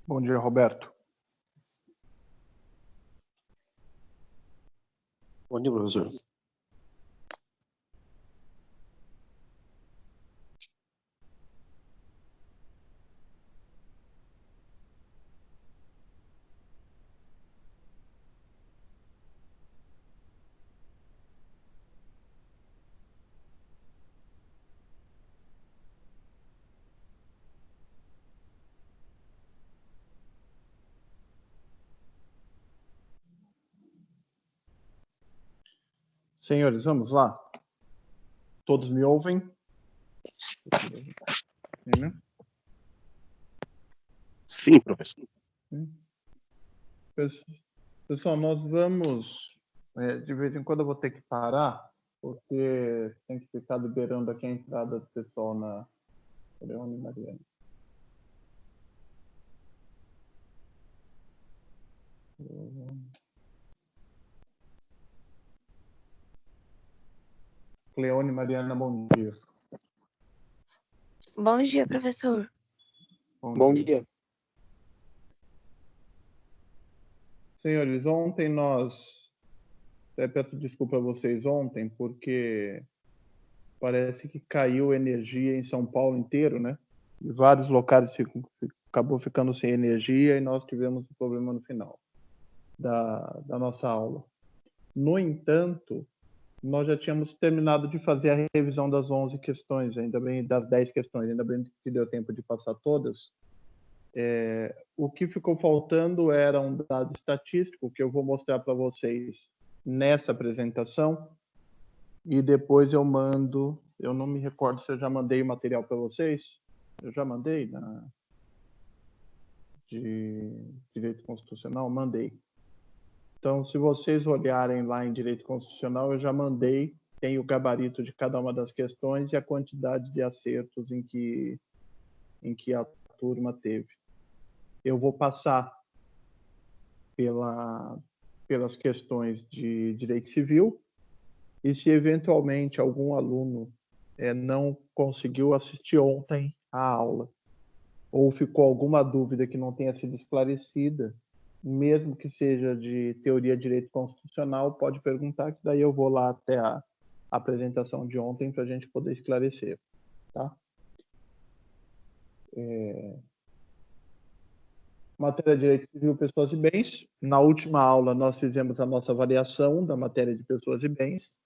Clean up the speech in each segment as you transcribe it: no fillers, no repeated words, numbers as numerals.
Bom dia, Roberto. Bom dia, professor. Senhores, vamos lá? Todos me ouvem? Sim, professor. Pessoal, nós vamos... de vez em quando eu vou ter que parar, porque tem que ficar liberando aqui a entrada do pessoal na Leone Mariana. Cleone Mariana, bom dia. Bom dia, professor. Bom dia. Senhores, ontem nós... peço desculpa a vocês ontem, porque parece que caiu energia em São Paulo inteiro, né? E vários locais acabou ficando sem energia e nós tivemos um problema no final da nossa aula. No entanto, nós já tínhamos terminado de fazer a revisão das 11 questões, ainda bem, das 10 questões, ainda bem que deu tempo de passar todas. O que ficou faltando era um dado estatístico que eu vou mostrar para vocês nessa apresentação e depois eu mando, eu não me recordo se eu já mandei o material para vocês, eu já mandei de Direito Constitucional, mandei. Então, se vocês olharem lá em Direito Constitucional, eu já mandei, tem o gabarito de cada uma das questões e a quantidade de acertos em que a turma teve. Eu vou passar pelas questões de Direito Civil e se eventualmente algum aluno não conseguiu assistir ontem à aula ou ficou alguma dúvida que não tenha sido esclarecida, mesmo que seja de teoria de direito constitucional, pode perguntar, que daí eu vou lá até a apresentação de ontem para a gente poder esclarecer. Tá? Matéria de Direito Civil, Pessoas e Bens. Na última aula, nós fizemos a nossa avaliação da matéria de Pessoas e Bens.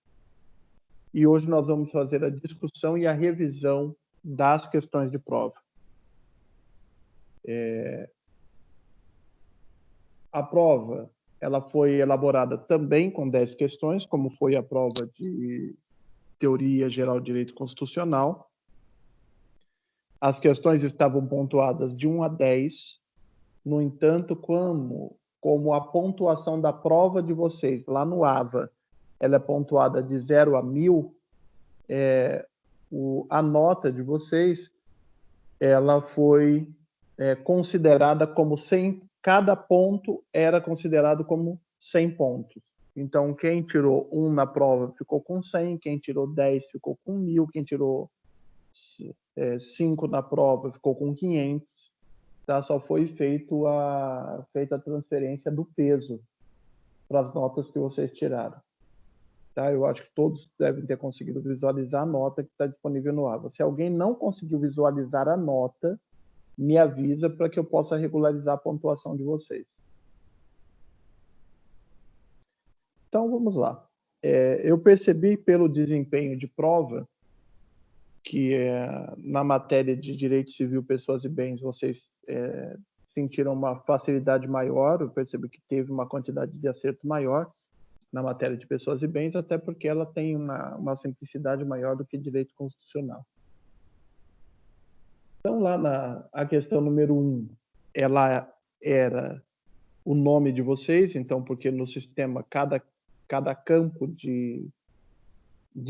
E hoje nós vamos fazer a discussão e a revisão das questões de prova. A prova ela foi elaborada também com 10 questões, como foi a prova de Teoria Geral de Direito Constitucional. As questões estavam pontuadas de 1 a 10. No entanto, como a pontuação da prova de vocês, lá no AVA, ela é pontuada de 0 a 1000, a nota de vocês ela foi considerada como 100, cada ponto era considerado como 100 pontos. Então, quem tirou 1 na prova ficou com 100, quem tirou 10 ficou com 1000, quem tirou 5 na prova ficou com 500. Tá? Só foi feita a transferência do peso para as notas que vocês tiraram. Tá? Eu acho que todos devem ter conseguido visualizar a nota que está disponível no AVA. Se alguém não conseguiu visualizar a nota, me avisa para que eu possa regularizar a pontuação de vocês. Então, vamos lá. Eu percebi pelo desempenho de prova que na matéria de Direito Civil, Pessoas e Bens, vocês sentiram uma facilidade maior, eu percebi que teve uma quantidade de acerto maior na matéria de Pessoas e Bens, até porque ela tem uma simplicidade maior do que Direito Constitucional. Então, lá a questão número 1, ela era o nome de vocês, então, porque no sistema, cada campo de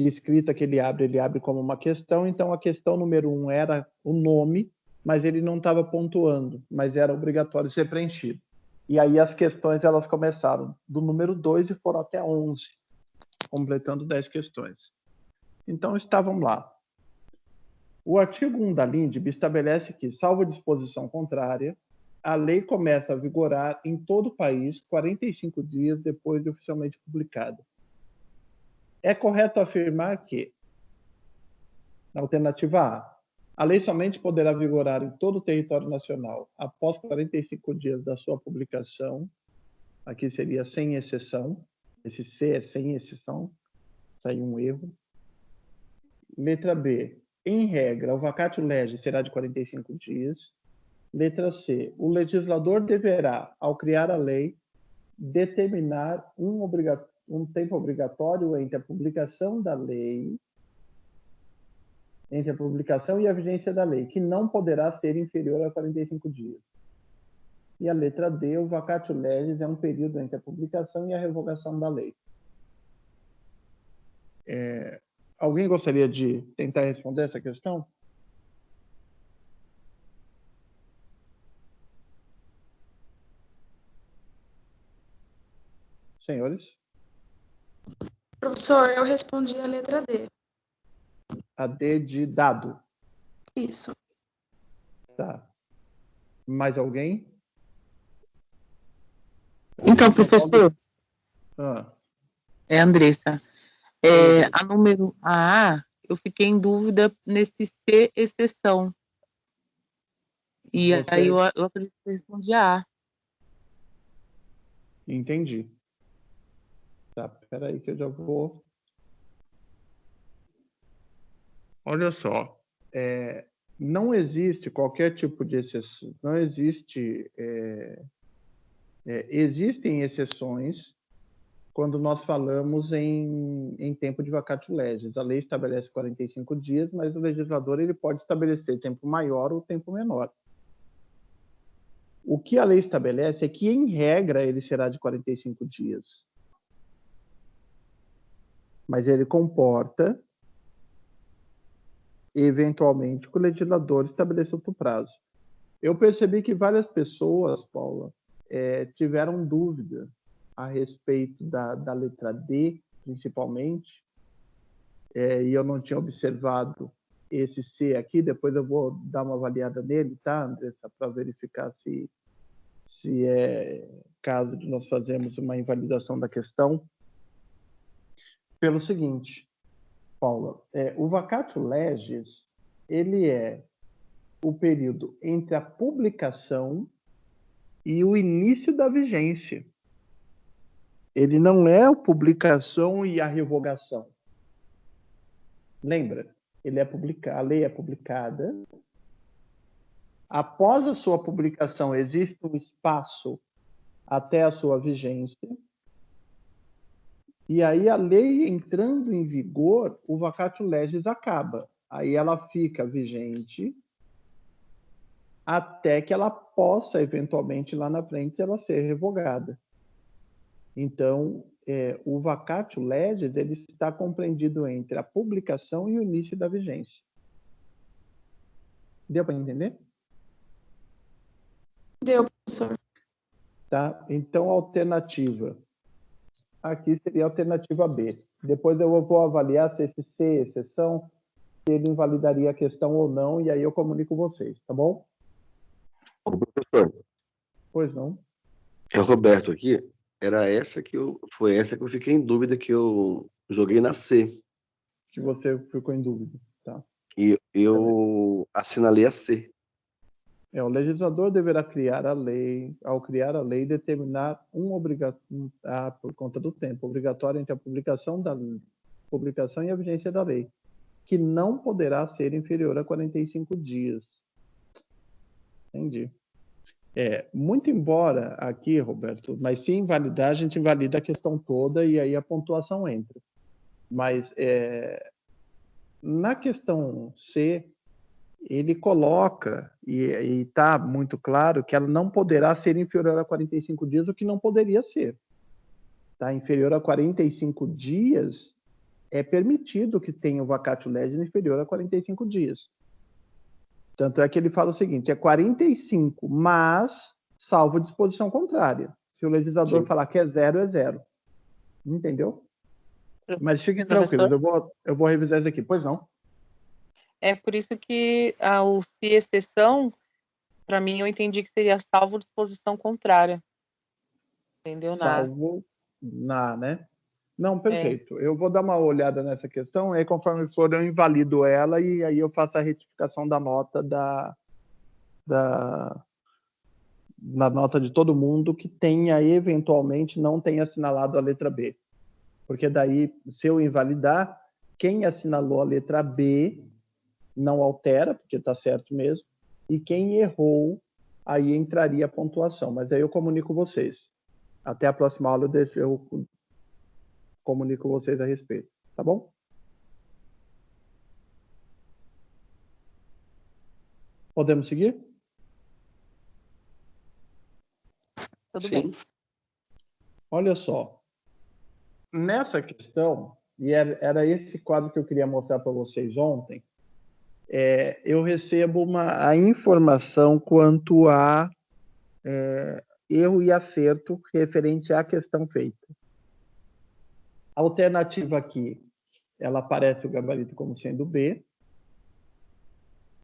escrita que ele abre como uma questão, então a questão número 1 era o nome, mas ele não estava pontuando, mas era obrigatório ser preenchido. E aí as questões, elas começaram do número 2 e foram até 11, completando 10 questões. Então, estavam lá. O artigo 1 da LINDB estabelece que, salvo disposição contrária, a lei começa a vigorar em todo o país 45 dias depois de oficialmente publicada. É correto afirmar que, na alternativa A lei somente poderá vigorar em todo o território nacional após 45 dias da sua publicação. Aqui seria sem exceção. Esse C é sem exceção. Saiu um erro. Letra B. Em regra, o vacatio legis será de 45 dias. Letra C. O legislador deverá, ao criar a lei, determinar um tempo obrigatório entre a publicação da lei, entre a publicação e a vigência da lei, que não poderá ser inferior a 45 dias. E a letra D, o vacatio legis é um período entre a publicação e a revogação da lei. Alguém gostaria de tentar responder essa questão? Senhores? Professor, eu respondi a letra D. A D de dado. Isso. Tá. Mais alguém? Então, professor, É a Andressa, a número A, eu fiquei em dúvida nesse C, exceção. E aí eu acredito que eu respondi A. Entendi. Tá, peraí que eu já vou... Olha só, não existe qualquer tipo de exceção, não existe... existem exceções quando nós falamos em tempo de vacatio legis. A lei estabelece 45 dias, mas o legislador ele pode estabelecer tempo maior ou tempo menor. O que a lei estabelece é que, em regra, ele será de 45 dias. Mas ele comporta, eventualmente, que o legislador estabeleça outro prazo. Eu percebi que várias pessoas, Paula, tiveram dúvida a respeito da letra D, principalmente, e eu não tinha observado esse C aqui. Depois eu vou dar uma avaliada nele, tá, Andressa, para verificar se é caso de nós fazermos uma invalidação da questão. Pelo seguinte, Paula, o vacatio legis, ele é o período entre a publicação e o início da vigência. Ele não é a publicação e a revogação. Lembra? A lei é publicada. Após a sua publicação, existe um espaço até a sua vigência. E aí, a lei entrando em vigor, o vacatio legis acaba. Aí ela fica vigente até que ela possa, eventualmente, lá na frente, ela ser revogada. Então, o vacatio legis ele está compreendido entre a publicação e o início da vigência. Deu para entender? Deu, professor. Tá? Então, a alternativa aqui seria a alternativa B. Depois eu vou avaliar se esse C, exceção, se ele invalidaria a questão ou não, e aí eu comunico vocês, tá bom? Ô, professor. Pois não. É o Roberto aqui. Foi essa que eu fiquei em dúvida, que eu joguei na C. Que você ficou em dúvida, tá? E eu assinalei a C. O legislador deverá criar a lei, ao criar a lei, determinar por conta do tempo, obrigatório entre a publicação e a vigência da lei, que não poderá ser inferior a 45 dias. Entendi. Muito embora aqui, Roberto, mas se invalidar, a gente invalida a questão toda e aí a pontuação entra. Mas na questão C, ele coloca, e está muito claro, que ela não poderá ser inferior a 45 dias, o que não poderia ser. Tá? Inferior a 45 dias, é permitido que tenha o vacatio legis inferior a 45 dias. Tanto é que ele fala o seguinte, 45, mas salvo disposição contrária. Se o legislador falar que é zero. Entendeu? Mas fiquem tranquilos, eu vou revisar isso aqui. Pois não? É por isso que o se exceção, para mim, eu entendi que seria salvo disposição contrária. Entendeu? Salvo na, né? Não, É. perfeito. Eu vou dar uma olhada nessa questão, e aí conforme for eu invalido ela e aí eu faço a retificação da nota na nota de todo mundo que tenha eventualmente não tenha assinalado a letra B. Porque daí, se eu invalidar, quem assinalou a letra B não altera, porque está certo mesmo, e quem errou, aí entraria a pontuação. Mas aí eu comunico vocês. Até a próxima aula eu comunico vocês a respeito. Tá bom? Podemos seguir? Tudo Sim. bem. Olha só. Nessa questão, e era esse quadro que eu queria mostrar para vocês ontem, eu recebo a informação quanto a erro e acerto referente à questão feita. A alternativa aqui, ela aparece o gabarito como sendo B,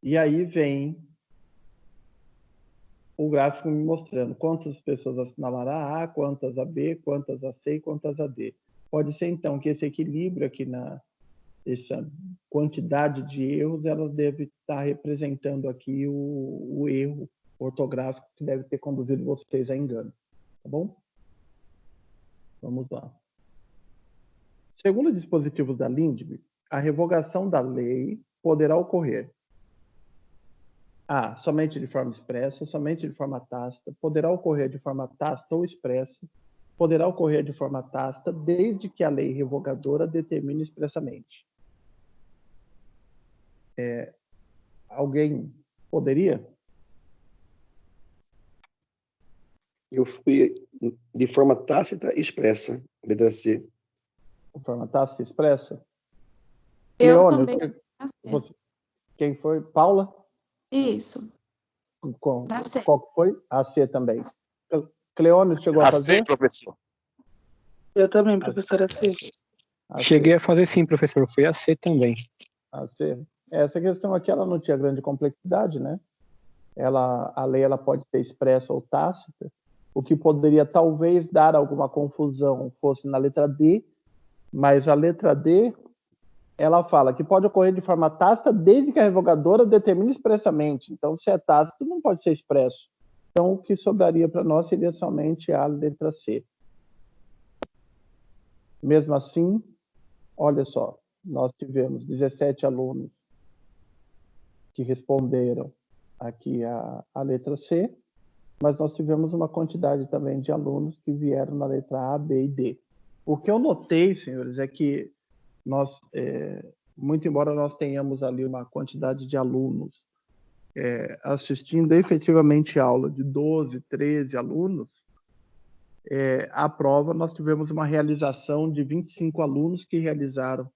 e aí vem o gráfico me mostrando quantas pessoas assinalaram a A, quantas a B, quantas a C e quantas a D. Pode ser, então, que esse equilíbrio aqui essa quantidade de erros, ela deve estar representando aqui o erro ortográfico que deve ter conduzido vocês a engano. Tá bom? Vamos lá. Segundo dispositivos da LINDB, a revogação da lei poderá ocorrer A. Somente de forma expressa, somente de forma tácita, poderá ocorrer de forma tácita ou expressa, poderá ocorrer de forma tácita, desde que a lei revogadora determine expressamente. Alguém poderia? Eu fui de forma tácita e expressa, letra C. De forma tácita e expressa? Eu Leônio, também. Assim. quem foi? Paula? Isso. Qual Dá certo. que foi? A C também. Cleônio chegou a fazer? professor. Eu também, professora C. A Cheguei C. a fazer sim, professor. Foi a C também. A C. Essa questão aqui ela não tinha grande complexidade, né? A lei ela pode ser expressa ou tácita. O que poderia talvez dar alguma confusão fosse na letra D, mas a letra D ela fala que pode ocorrer de forma tácita desde que a revogadora determine expressamente. Então, se é tácito, não pode ser expresso. Então, o que sobraria para nós seria somente a letra C. Mesmo assim, olha só, nós tivemos 17 alunos que responderam aqui a letra C, mas nós tivemos uma quantidade também de alunos que vieram na letra A, B e D. O que eu notei, senhores, é que nós, muito embora nós tenhamos ali uma quantidade de alunos assistindo efetivamente a aula de 12, 13 alunos, a prova nós tivemos uma realização de 25 alunos que realizaram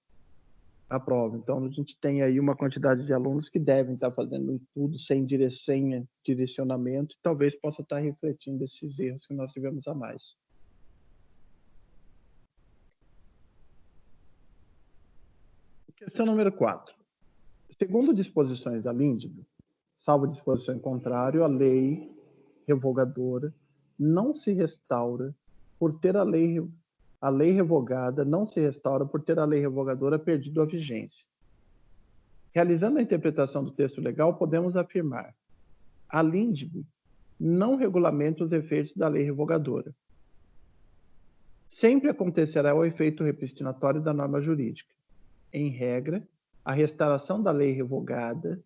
a prova. Então, a gente tem aí uma quantidade de alunos que devem estar fazendo tudo sem direcionamento e talvez possa estar refletindo esses erros que nós tivemos a mais. Questão número 4. Segundo disposições da LINDB, salvo disposição em contrário, a lei revogadora não se restaura por ter a lei revogada não se restaura por ter a lei revogadora perdido a vigência. Realizando a interpretação do texto legal, podemos afirmar: a LINDB não regulamenta os efeitos da lei revogadora. Sempre acontecerá o efeito repristinatório da norma jurídica. Em regra, a restauração da lei revogada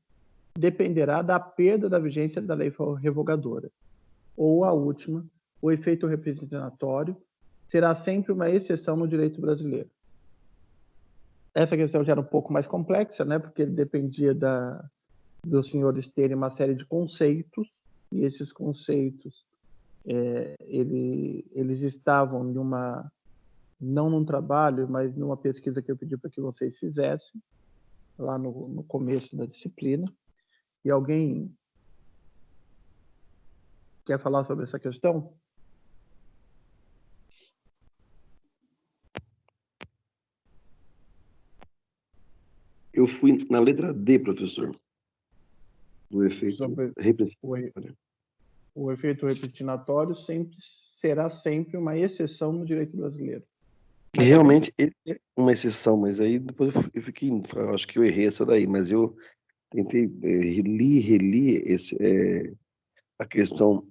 dependerá da perda da vigência da lei revogadora. Ou a última, o efeito representatório será sempre uma exceção no direito brasileiro. Essa questão já era um pouco mais complexa, né, porque dependia dos senhores terem uma série de conceitos, e esses conceitos eles estavam não num trabalho, mas numa pesquisa que eu pedi para que vocês fizessem, lá no começo da disciplina. E alguém quer falar sobre essa questão? Eu fui na letra D, professor. do efeito sobre repressinatório. o efeito repristinatório será sempre uma exceção no direito brasileiro. Que realmente ele é uma exceção, mas aí depois eu fiquei, acho que eu errei essa daí, mas eu tentei relir a questão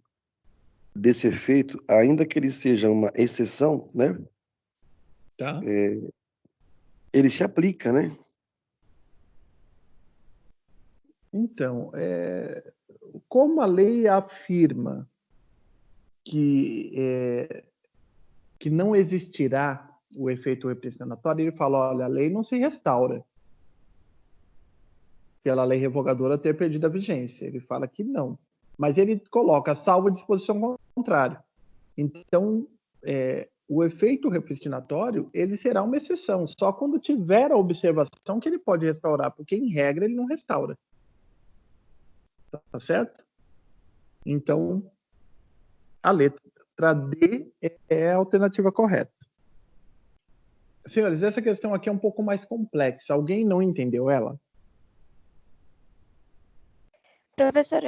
desse efeito, ainda que ele seja uma exceção, né? Tá? Ele se aplica, né? Então, como a lei afirma que não existirá o efeito repristinatório, ele fala, olha, a lei não se restaura pela lei revogadora ter perdido a vigência. Ele fala que não. Mas ele coloca salvo disposição contrária. Então, o efeito repristinatório, ele será uma exceção. Só quando tiver a observação que ele pode restaurar, porque, em regra, ele não restaura. Tá certo? Então, a letra D é a alternativa correta. Senhores, essa questão aqui é um pouco mais complexa. Alguém não entendeu ela? Professor,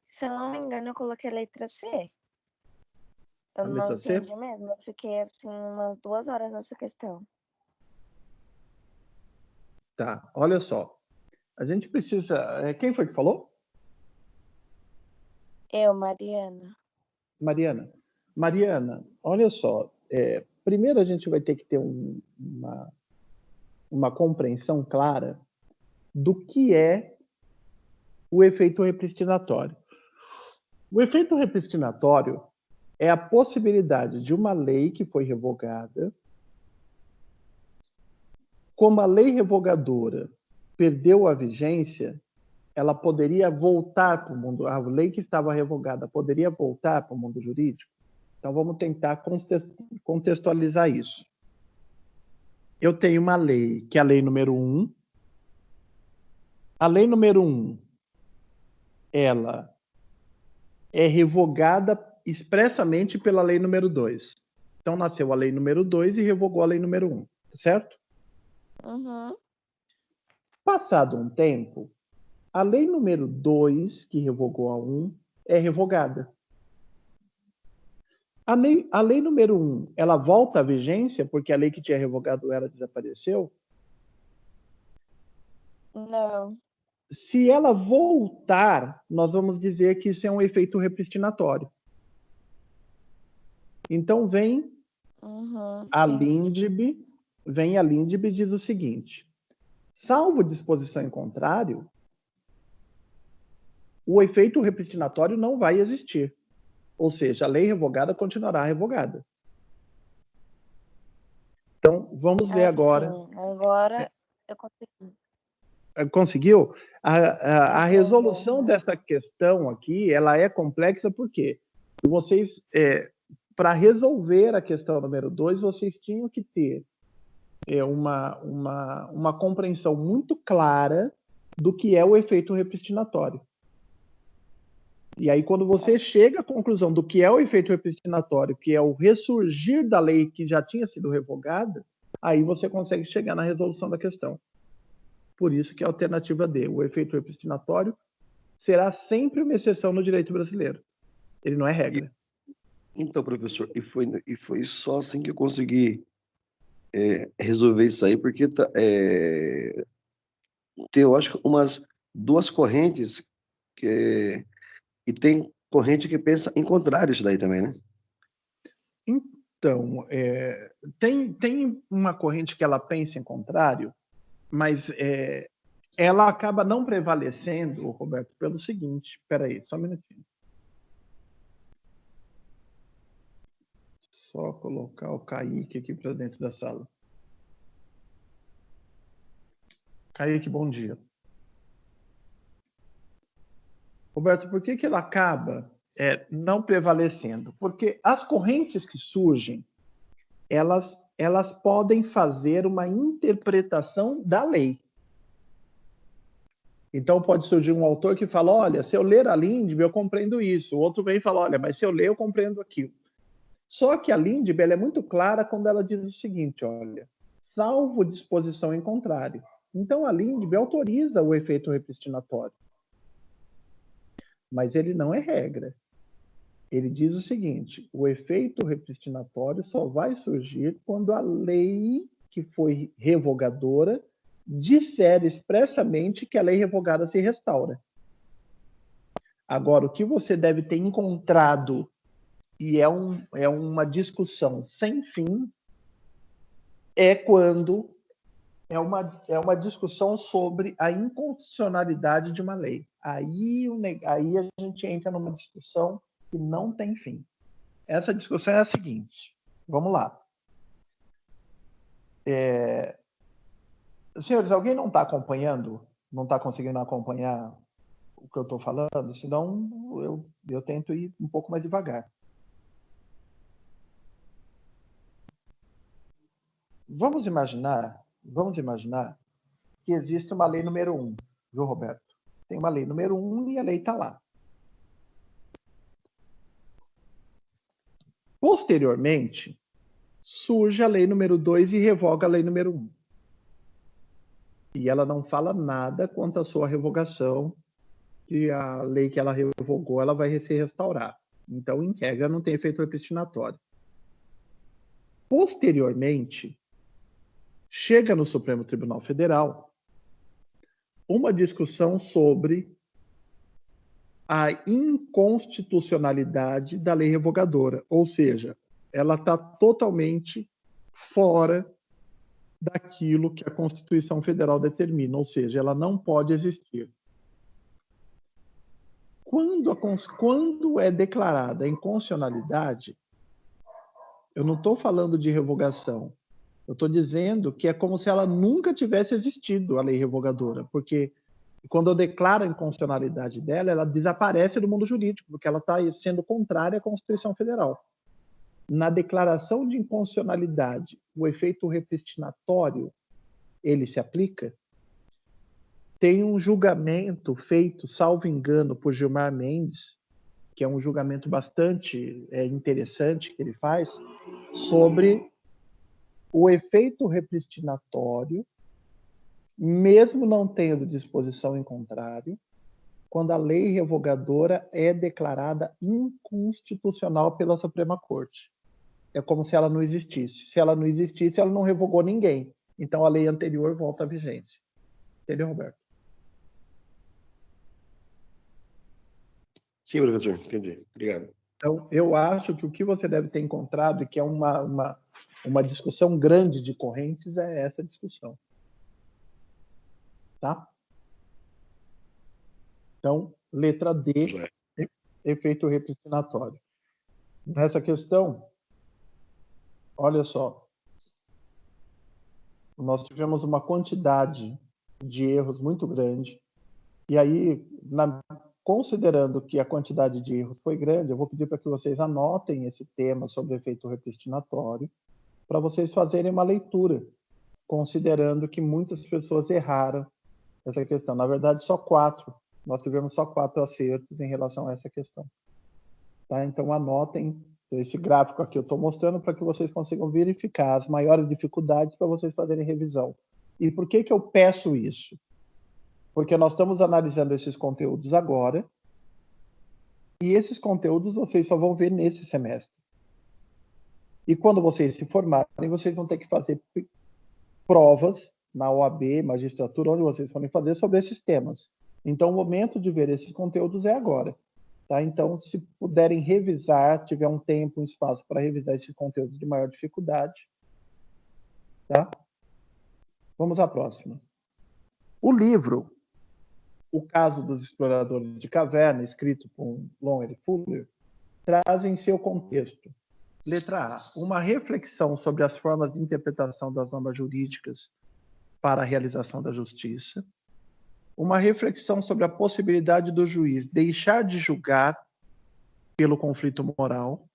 se eu não me engano, eu coloquei a letra C. Eu A não letra C? entendi mesmo. Eu fiquei, assim, umas 2 horas nessa questão. Tá, olha só. A gente precisa... Quem foi que falou? Eu, Mariana. Mariana, olha só. Primeiro a gente vai ter que ter uma compreensão clara do que é o efeito repristinatório. O efeito repristinatório é a possibilidade de uma lei que foi revogada, como a lei revogadora perdeu a vigência, ela poderia voltar para o mundo, a lei que estava revogada poderia voltar para o mundo jurídico? Então vamos tentar contextualizar isso. Eu tenho uma lei, que é a lei número 1. A lei número 1, ela é revogada expressamente pela lei número 2. Então nasceu a lei número 2 e revogou a lei número 1, certo? Uhum. Passado um tempo, a lei número 2, que revogou a 1, é revogada. A lei número 1, ela volta à vigência porque a lei que tinha revogado ela desapareceu? Não. Se ela voltar, nós vamos dizer que isso é um efeito repristinatório. Então vem a Lindbe e diz o seguinte: salvo disposição em contrário, o efeito repristinatório não vai existir. Ou seja, a lei revogada continuará revogada. Então, vamos ler agora. Sim. Agora eu consegui. Conseguiu? A resolução dessa questão aqui, ela é complexa porque vocês, para resolver a questão número 2, vocês tinham que ter uma compreensão muito clara do que é o efeito repristinatório. E aí, quando você chega à conclusão do que é o efeito repristinatório, que é o ressurgir da lei que já tinha sido revogada, aí você consegue chegar na resolução da questão. Por isso que a alternativa D, o efeito repristinatório, será sempre uma exceção no direito brasileiro. Ele não é regra. Então, professor, e foi só assim que eu consegui resolver isso aí, porque tem, eu acho, umas 2 correntes e tem corrente que pensa em contrário isso daí também, né? Então, tem uma corrente que ela pensa em contrário, mas ela acaba não prevalecendo, Roberto, pelo seguinte. Espera aí, só um minutinho. Só colocar o Kaique aqui para dentro da sala. Kaique, bom dia. Roberto, por que ela acaba não prevalecendo? Porque as correntes que surgem, elas podem fazer uma interpretação da lei. Então pode surgir um autor que fala, olha, se eu ler a Lindbe, eu compreendo isso. O outro vem e fala, olha, mas se eu ler, eu compreendo aquilo. Só que a Lindbe, ela é muito clara quando ela diz o seguinte, olha, salvo disposição em contrário. Então a Lindbe autoriza o efeito repristinatório. mas ele não é regra. Ele diz o seguinte: o efeito repristinatório só vai surgir quando a lei que foi revogadora disser expressamente que a lei revogada se restaura. Agora, o que você deve ter encontrado, e é uma discussão sem fim, é quando é uma discussão sobre a inconstitucionalidade de uma lei. Aí a gente entra numa discussão que não tem fim. Essa discussão é a seguinte. Vamos lá. Senhores, alguém não está acompanhando? Não está conseguindo acompanhar o que eu estou falando? Senão eu tento ir um pouco mais devagar. Vamos imaginar que existe uma lei número 1, viu, Roberto? Tem uma lei número 1 e a lei está lá. Posteriormente, surge a lei número 2 e revoga a lei número 1. E ela não fala nada quanto à sua revogação, que a lei que ela revogou ela vai se restaurar. Então, em regra, não tem efeito repristinatório. Posteriormente, chega no Supremo Tribunal Federal uma discussão sobre a inconstitucionalidade da lei revogadora, ou seja, ela está totalmente fora daquilo que a Constituição Federal determina, ou seja, ela não pode existir. Quando é declarada a inconstitucionalidade, eu não estou falando de revogação, eu estou dizendo que é como se ela nunca tivesse existido, a lei revogadora, porque quando eu declaro a inconstitucionalidade dela, ela desaparece do mundo jurídico, porque ela está sendo contrária à Constituição Federal. Na declaração de inconstitucionalidade, o efeito repristinatório, ele se aplica? Tem um julgamento feito, salvo engano, por Gilmar Mendes, que é um julgamento bastante interessante que ele faz, sobre o efeito repristinatório, mesmo não tendo disposição em contrário, quando a lei revogadora é declarada inconstitucional pela Suprema Corte. É como se ela não existisse. Se ela não existisse, ela não revogou ninguém. Então a lei anterior volta à vigência. Entendeu, Roberto? Sim, professor, entendi. Obrigado. Então, eu acho que o que você deve ter encontrado, e que é uma discussão grande de correntes, é essa discussão. Tá? Então, letra D, efeito repristinatório. Nessa questão, olha só, nós tivemos uma quantidade de erros muito grande, e aí, considerando que a quantidade de erros foi grande, eu vou pedir para que vocês anotem esse tema sobre efeito repristinatório, para vocês fazerem uma leitura, considerando que muitas pessoas erraram essa questão. Na verdade, nós tivemos só 4 acertos em relação a essa questão. Tá? Então, anotem esse gráfico aqui, eu estou mostrando para que vocês consigam verificar as maiores dificuldades para vocês fazerem revisão. E por que eu peço isso? Porque nós estamos analisando esses conteúdos agora, e esses conteúdos vocês só vão ver nesse semestre. E quando vocês se formarem, vocês vão ter que fazer provas na OAB, magistratura, onde vocês forem fazer sobre esses temas. Então, o momento de ver esses conteúdos é agora. Tá? Então, se puderem revisar, tiver um tempo, um espaço para revisar esses conteúdos de maior dificuldade. Tá? Vamos à próxima. O livro O Caso dos Exploradores de Caverna, escrito por Long e Fuller, traz em seu contexto, letra A, uma reflexão sobre as formas de interpretação das normas jurídicas para a realização da justiça, uma reflexão sobre a possibilidade do juiz deixar de julgar pelo conflito moral,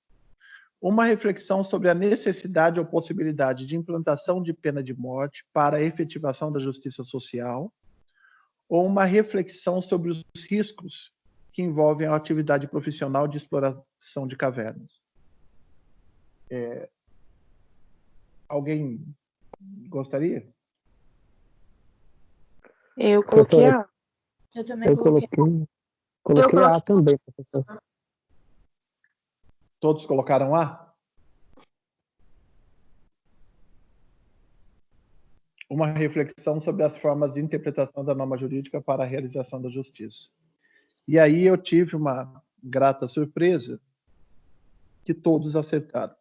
uma reflexão sobre a necessidade ou possibilidade de implantação de pena de morte para a efetivação da justiça social, ou uma reflexão sobre os riscos que envolvem a atividade profissional de exploração de cavernas. Alguém gostaria? Eu coloquei A. Eu também Eu coloquei. coloquei. Coloquei A coloquei- também, professor. Todos colocaram A? Uma reflexão sobre as formas de interpretação da norma jurídica para a realização da justiça. E aí eu tive uma grata surpresa que todos acertaram.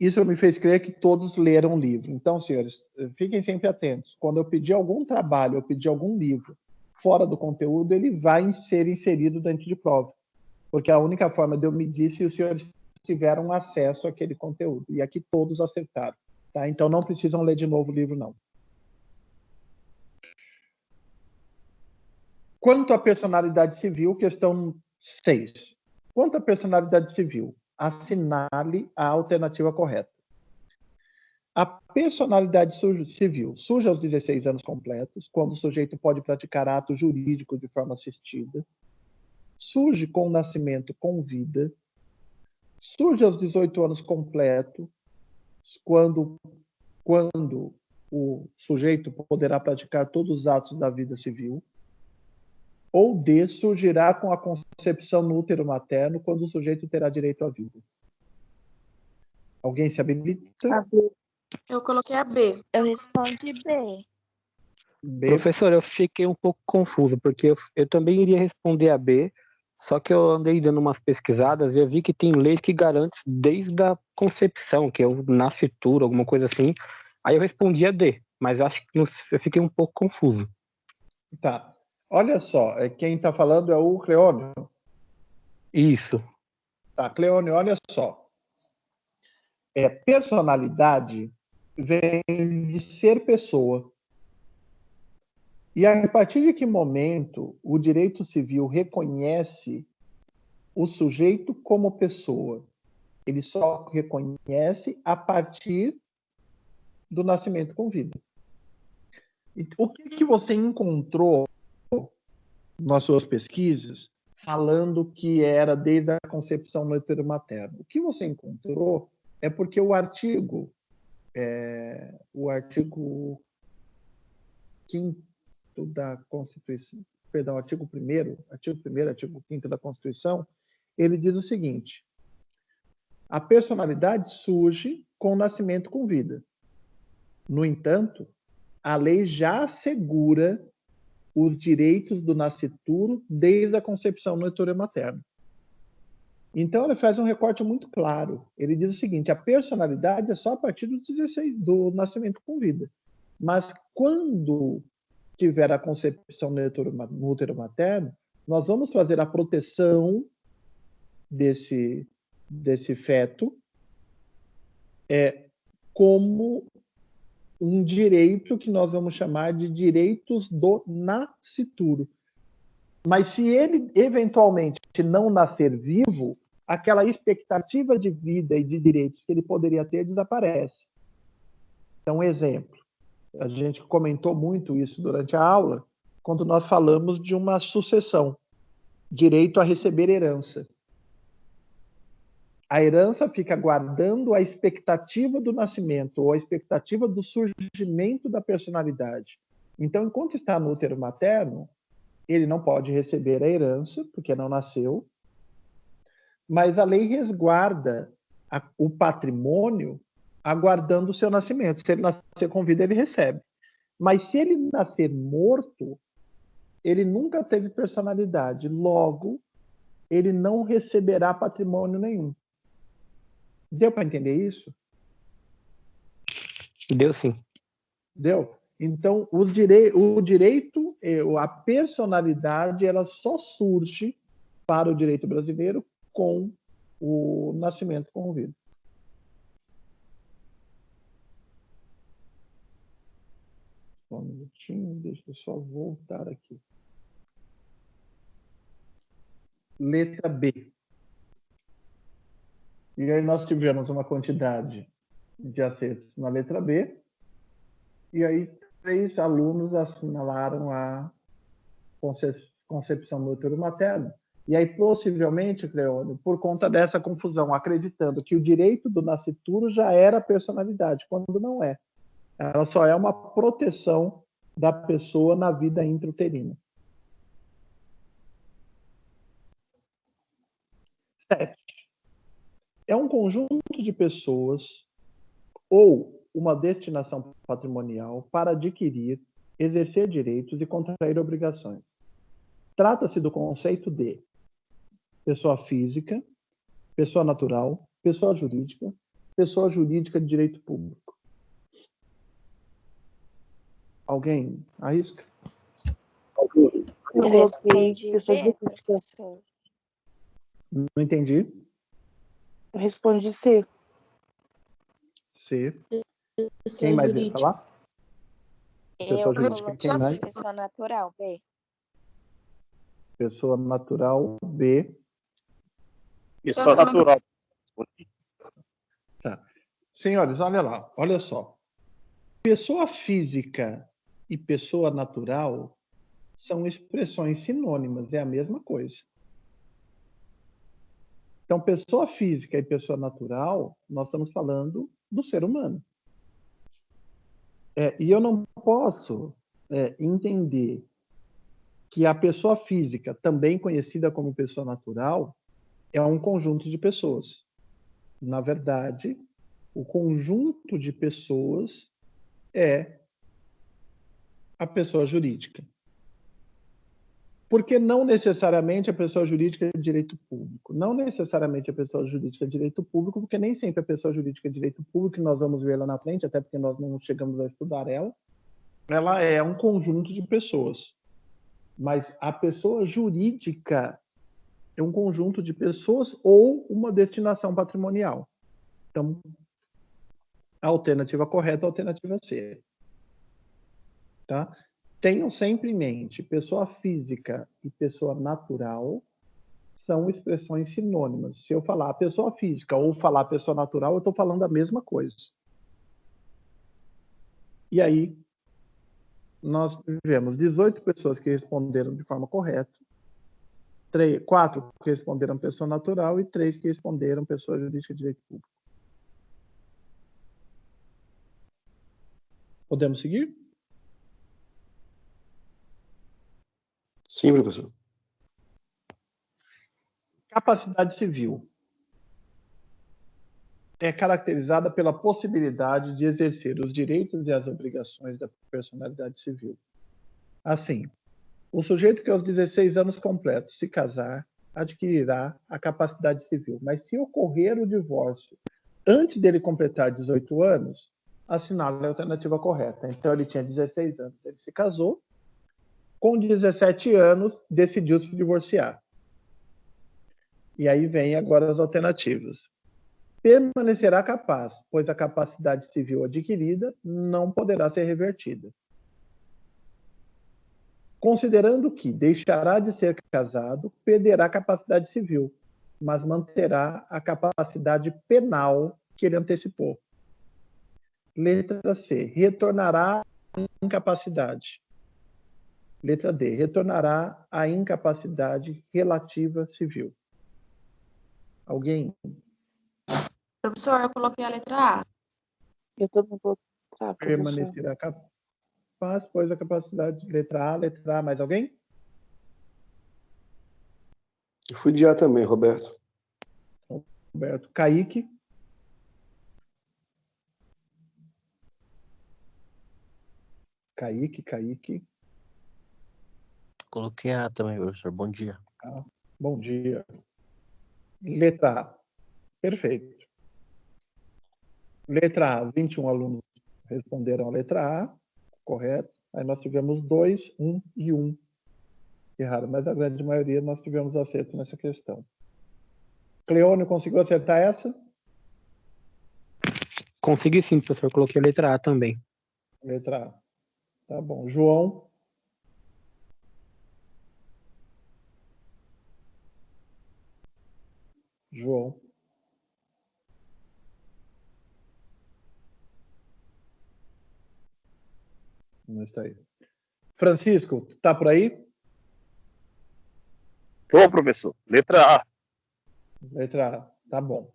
Isso me fez crer que todos leram o livro. Então, senhores, fiquem sempre atentos. Quando eu pedir algum trabalho, eu pedir algum livro fora do conteúdo, ele vai ser inserido dentro de prova. Porque a única forma de eu medir se os senhores tiveram acesso àquele conteúdo. E aqui todos acertaram. Tá? Então não precisam ler de novo o livro, não. Quanto à personalidade civil, questão 6. Quanto à personalidade civil, assinale a alternativa correta. A personalidade civil surge aos 16 anos completos, quando o sujeito pode praticar atos jurídicos de forma assistida. Surge com o nascimento com vida. Surge aos 18 anos completos, quando o sujeito poderá praticar todos os atos da vida civil. Ou D, surgirá com a concepção no útero materno, quando o sujeito terá direito à vida. Alguém se habilita? Eu coloquei a B. Eu respondi B. B. Professor, eu fiquei um pouco confuso, porque eu também iria responder a B, só que eu andei dando umas pesquisadas e eu vi que tem leis que garantem desde a concepção, que é o nascituro, alguma coisa assim. Aí eu respondi a D, mas eu acho que eu fiquei um pouco confuso. Tá. Olha só, quem está falando é o Cleônio. Isso. Tá, Cleônio, olha só. Personalidade vem de ser pessoa. E a partir de que momento o direito civil reconhece o sujeito como pessoa? Ele só reconhece a partir do nascimento com vida. O que você encontrou nas suas pesquisas falando que era desde a concepção no útero materno? O que você encontrou é porque o artigo 5º da Constituição, perdão, artigo 1º, artigo 5º da Constituição, ele diz o seguinte: a personalidade surge com o nascimento com vida. No entanto, a lei já assegura os direitos do nascituro desde a concepção no útero materno. Então, ele faz um recorte muito claro. Ele diz o seguinte: a personalidade é só a partir do nascimento com vida. Mas quando tiver a concepção no útero materno, nós vamos fazer a proteção desse feto como um direito que nós vamos chamar de direitos do nascituro. Mas se ele eventualmente não nascer vivo, aquela expectativa de vida e de direitos que ele poderia ter desaparece. Então, exemplo, a gente comentou muito isso durante a aula, quando nós falamos de uma sucessão, direito a receber herança. A herança fica guardando a expectativa do nascimento ou a expectativa do surgimento da personalidade. Então, enquanto está no útero materno, ele não pode receber a herança, porque não nasceu, mas a lei resguarda o patrimônio aguardando o seu nascimento. Se ele nascer com vida, ele recebe. Mas se ele nascer morto, ele nunca teve personalidade. Logo, ele não receberá patrimônio nenhum. Deu para entender isso? Deu sim. Deu? Então, o direito, a personalidade, ela só surge para o direito brasileiro com o nascimento com vida. Só um minutinho, deixa eu só voltar aqui. Letra B. E aí nós tivemos uma quantidade de acertos na letra B, e aí 3 alunos assinalaram a concepção do útero materno. E aí, possivelmente, Cleônio, por conta dessa confusão, acreditando que o direito do nascituro já era personalidade, quando não é. Ela só é uma proteção da pessoa na vida intrauterina. 7. É um conjunto de pessoas ou uma destinação patrimonial para adquirir, exercer direitos e contrair obrigações. Trata-se do conceito de pessoa física, pessoa natural, pessoa jurídica de direito público. Alguém arrisca? Eu Eu coloquei respondi pessoa B, jurídica. professor. Não entendi. Eu respondi C. C. Pessoa Quem mais ia jurídica. falar? Pessoa Eu jurídica. coloquei Quem mais? pessoa natural, B. Pessoa natural, B. Pessoa natural. Tá. Senhores, olha lá, olha só. Pessoa física e pessoa natural são expressões sinônimas, é a mesma coisa. Então, pessoa física e pessoa natural, nós estamos falando do ser humano. E eu não posso entender que a pessoa física, também conhecida como pessoa natural, é um conjunto de pessoas. Na verdade, o conjunto de pessoas é a pessoa jurídica. Porque não necessariamente a pessoa jurídica é de direito público. Não necessariamente a pessoa jurídica é de direito público, porque nem sempre a pessoa jurídica é de direito público, que nós vamos ver lá na frente, até porque nós não chegamos a estudar ela. Ela é um conjunto de pessoas. Mas a pessoa jurídica é um conjunto de pessoas ou uma destinação patrimonial. Então, a alternativa correta é a alternativa C. Tá? Tenham sempre em mente, pessoa física e pessoa natural são expressões sinônimas. Se eu falar pessoa física ou falar pessoa natural, eu estou falando a mesma coisa. E aí, nós tivemos 18 pessoas que responderam de forma correta, 4 que responderam pessoa natural e 3 que responderam pessoa jurídica de direito público. Podemos seguir? Sim, professor. Capacidade civil é caracterizada pela possibilidade de exercer os direitos e as obrigações da personalidade civil. Assim, o sujeito que aos 16 anos completos se casar adquirirá a capacidade civil, mas se ocorrer o divórcio antes dele completar 18 anos, assinale a alternativa correta. Então, ele tinha 16 anos, ele se casou, com 17 anos, decidiu se divorciar. E aí vem agora as alternativas. Permanecerá capaz, pois a capacidade civil adquirida não poderá ser revertida. Considerando que deixará de ser casado, perderá a capacidade civil, mas manterá a capacidade penal que ele antecipou. Letra C, retornará à incapacidade. Letra D, retornará à incapacidade relativa civil. Alguém? Professor, eu coloquei a letra A. Eu também vou. Tá, professor. Permanecerá capaz, pois a capacidade. Letra A, mais alguém? Eu fui de A também, Roberto. Roberto. Kaique. Kaique. Coloquei A também, professor. Bom dia. Bom dia. Letra A. Perfeito. Letra A, 21 alunos responderam a letra A, correto. Aí nós tivemos 2, 1 e 1 erraram, mas a grande maioria nós tivemos acerto nessa questão. Cleônio conseguiu acertar essa? Consegui sim, professor. Coloquei a letra A também. Letra A. Tá bom. João? João? Não está aí. Francisco, tá por aí? Tô, professor. Letra A. Letra A. Tá bom.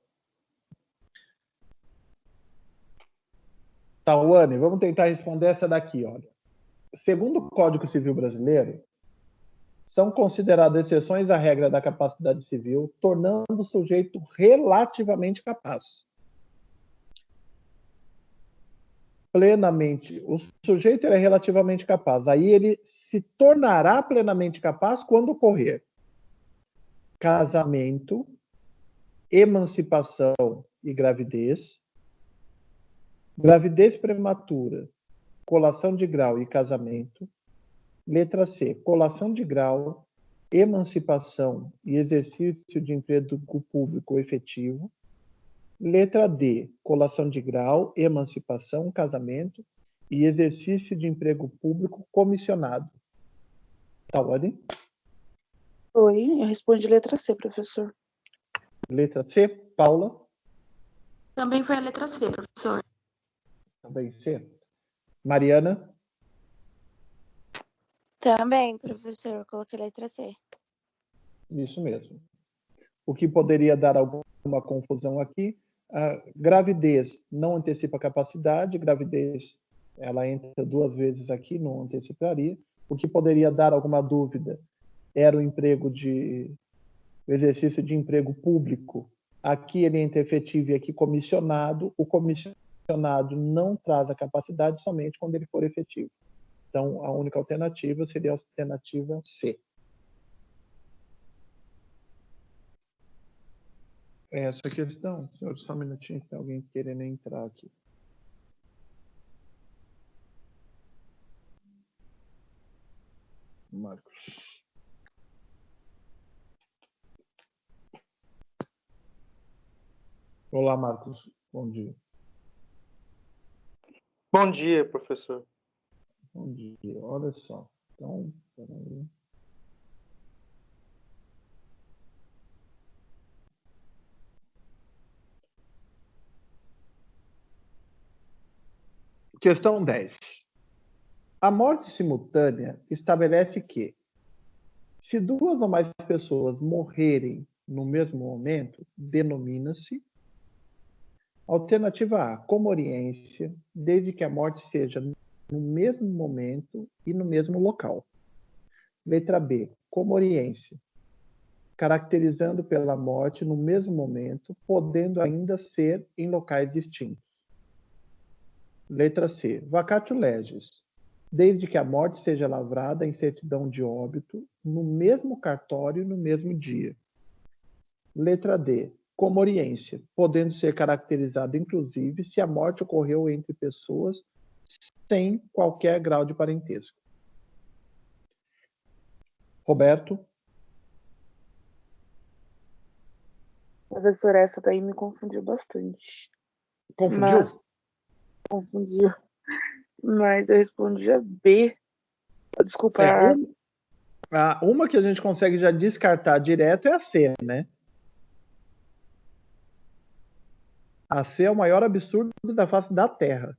Tawane, vamos tentar responder essa daqui, olha. Segundo o Código Civil Brasileiro, são consideradas exceções à regra da capacidade civil, tornando o sujeito relativamente capaz. Plenamente. O sujeito é relativamente capaz. Aí ele se tornará plenamente capaz quando ocorrer casamento, emancipação e gravidez, gravidez prematura, colação de grau e casamento. Letra C, colação de grau, emancipação e exercício de emprego público efetivo. Letra D, colação de grau, emancipação, casamento e exercício de emprego público comissionado. Tá, ordem? Oi, eu respondi letra C, professor. Letra C, Paula? Também foi a letra C, professor. Também C. Mariana? Também, professor, eu coloquei letra C. Isso mesmo. O que poderia dar alguma confusão aqui, a gravidez não antecipa a capacidade, gravidez ela entra 2 vezes aqui, não anteciparia. O que poderia dar alguma dúvida era o exercício de emprego público. Aqui ele entra efetivo e aqui comissionado. O comissionado não traz a capacidade somente quando ele for efetivo. Então, a única alternativa seria a alternativa C. Essa questão, senhor, só um minutinho, que tem alguém querendo entrar aqui. Marcos. Olá, Marcos. Bom dia. Bom dia, professor. Bom dia. Olha só. Então, peraí. Questão 10. A morte simultânea estabelece que, se 2 ou mais pessoas morrerem no mesmo momento, denomina-se alternativa A, comoriência, desde que a morte seja no mesmo momento e no mesmo local. Letra B, comoriência, caracterizando pela morte no mesmo momento, podendo ainda ser em locais distintos. Letra C, vacatio legis, desde que a morte seja lavrada em certidão de óbito no mesmo cartório e no mesmo dia. Letra D, comoriência, podendo ser caracterizada inclusive se a morte ocorreu entre pessoas sem qualquer grau de parentesco. Roberto? Professor, essa daí me confundiu bastante. Confundiu? Confundiu. Mas eu respondi a B. Desculpa. Uma que a gente consegue já descartar direto é a C, né? A C é o maior absurdo da face da Terra.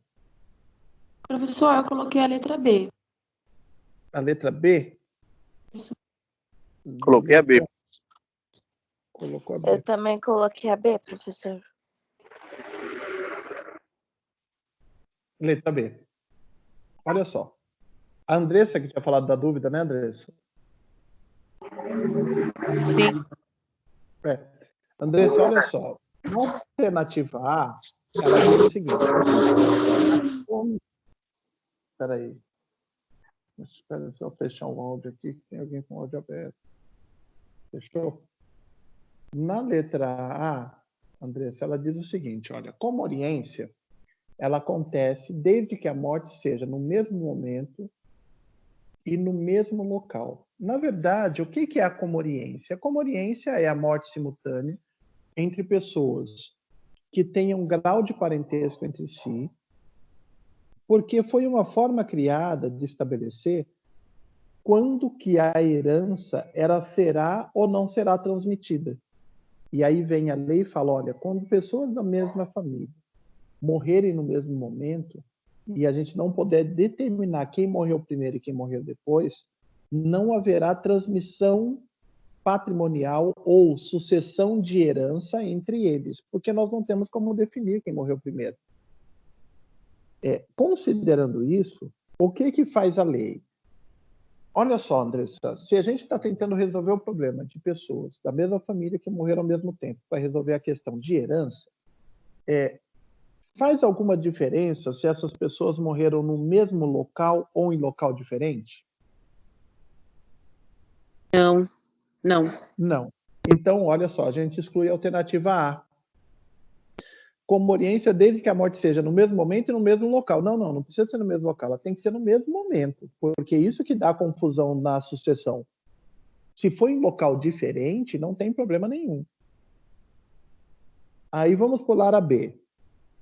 Professor, eu coloquei a letra B. A letra B? Isso. Coloquei a B. Colocou a B. Eu também coloquei a B, professor. Letra B. Olha só. A Andressa, que tinha falado da dúvida, né, Andressa? Sim. Andressa, olha só. Na alternativa A, ela diz o seguinte. Espera aí. Espera só fechar o áudio aqui, que tem alguém com o áudio aberto. Fechou? Na letra A, Andressa, ela diz o seguinte, olha, comoriência, ela acontece desde que a morte seja no mesmo momento e no mesmo local. Na verdade, o que é a comoriência? A comoriência é a morte simultânea entre pessoas que tenham grau de parentesco entre si, porque foi uma forma criada de estabelecer quando que a herança será ou não será transmitida. E aí vem a lei e fala, olha, quando pessoas da mesma família morrerem no mesmo momento, e a gente não puder determinar quem morreu primeiro e quem morreu depois, não haverá transmissão patrimonial ou sucessão de herança entre eles, porque nós não temos como definir quem morreu primeiro. Considerando isso, o que faz a lei? Olha só, Andressa, se a gente está tentando resolver o problema de pessoas da mesma família que morreram ao mesmo tempo para resolver a questão de herança, faz alguma diferença se essas pessoas morreram no mesmo local ou em local diferente? Não, não. Não. Então, olha só, a gente exclui a alternativa A. Comoriência desde que a morte seja no mesmo momento e no mesmo local. Não precisa ser no mesmo local, ela tem que ser no mesmo momento, porque é isso que dá confusão na sucessão. Se for em local diferente, não tem problema nenhum. Aí vamos pular a B.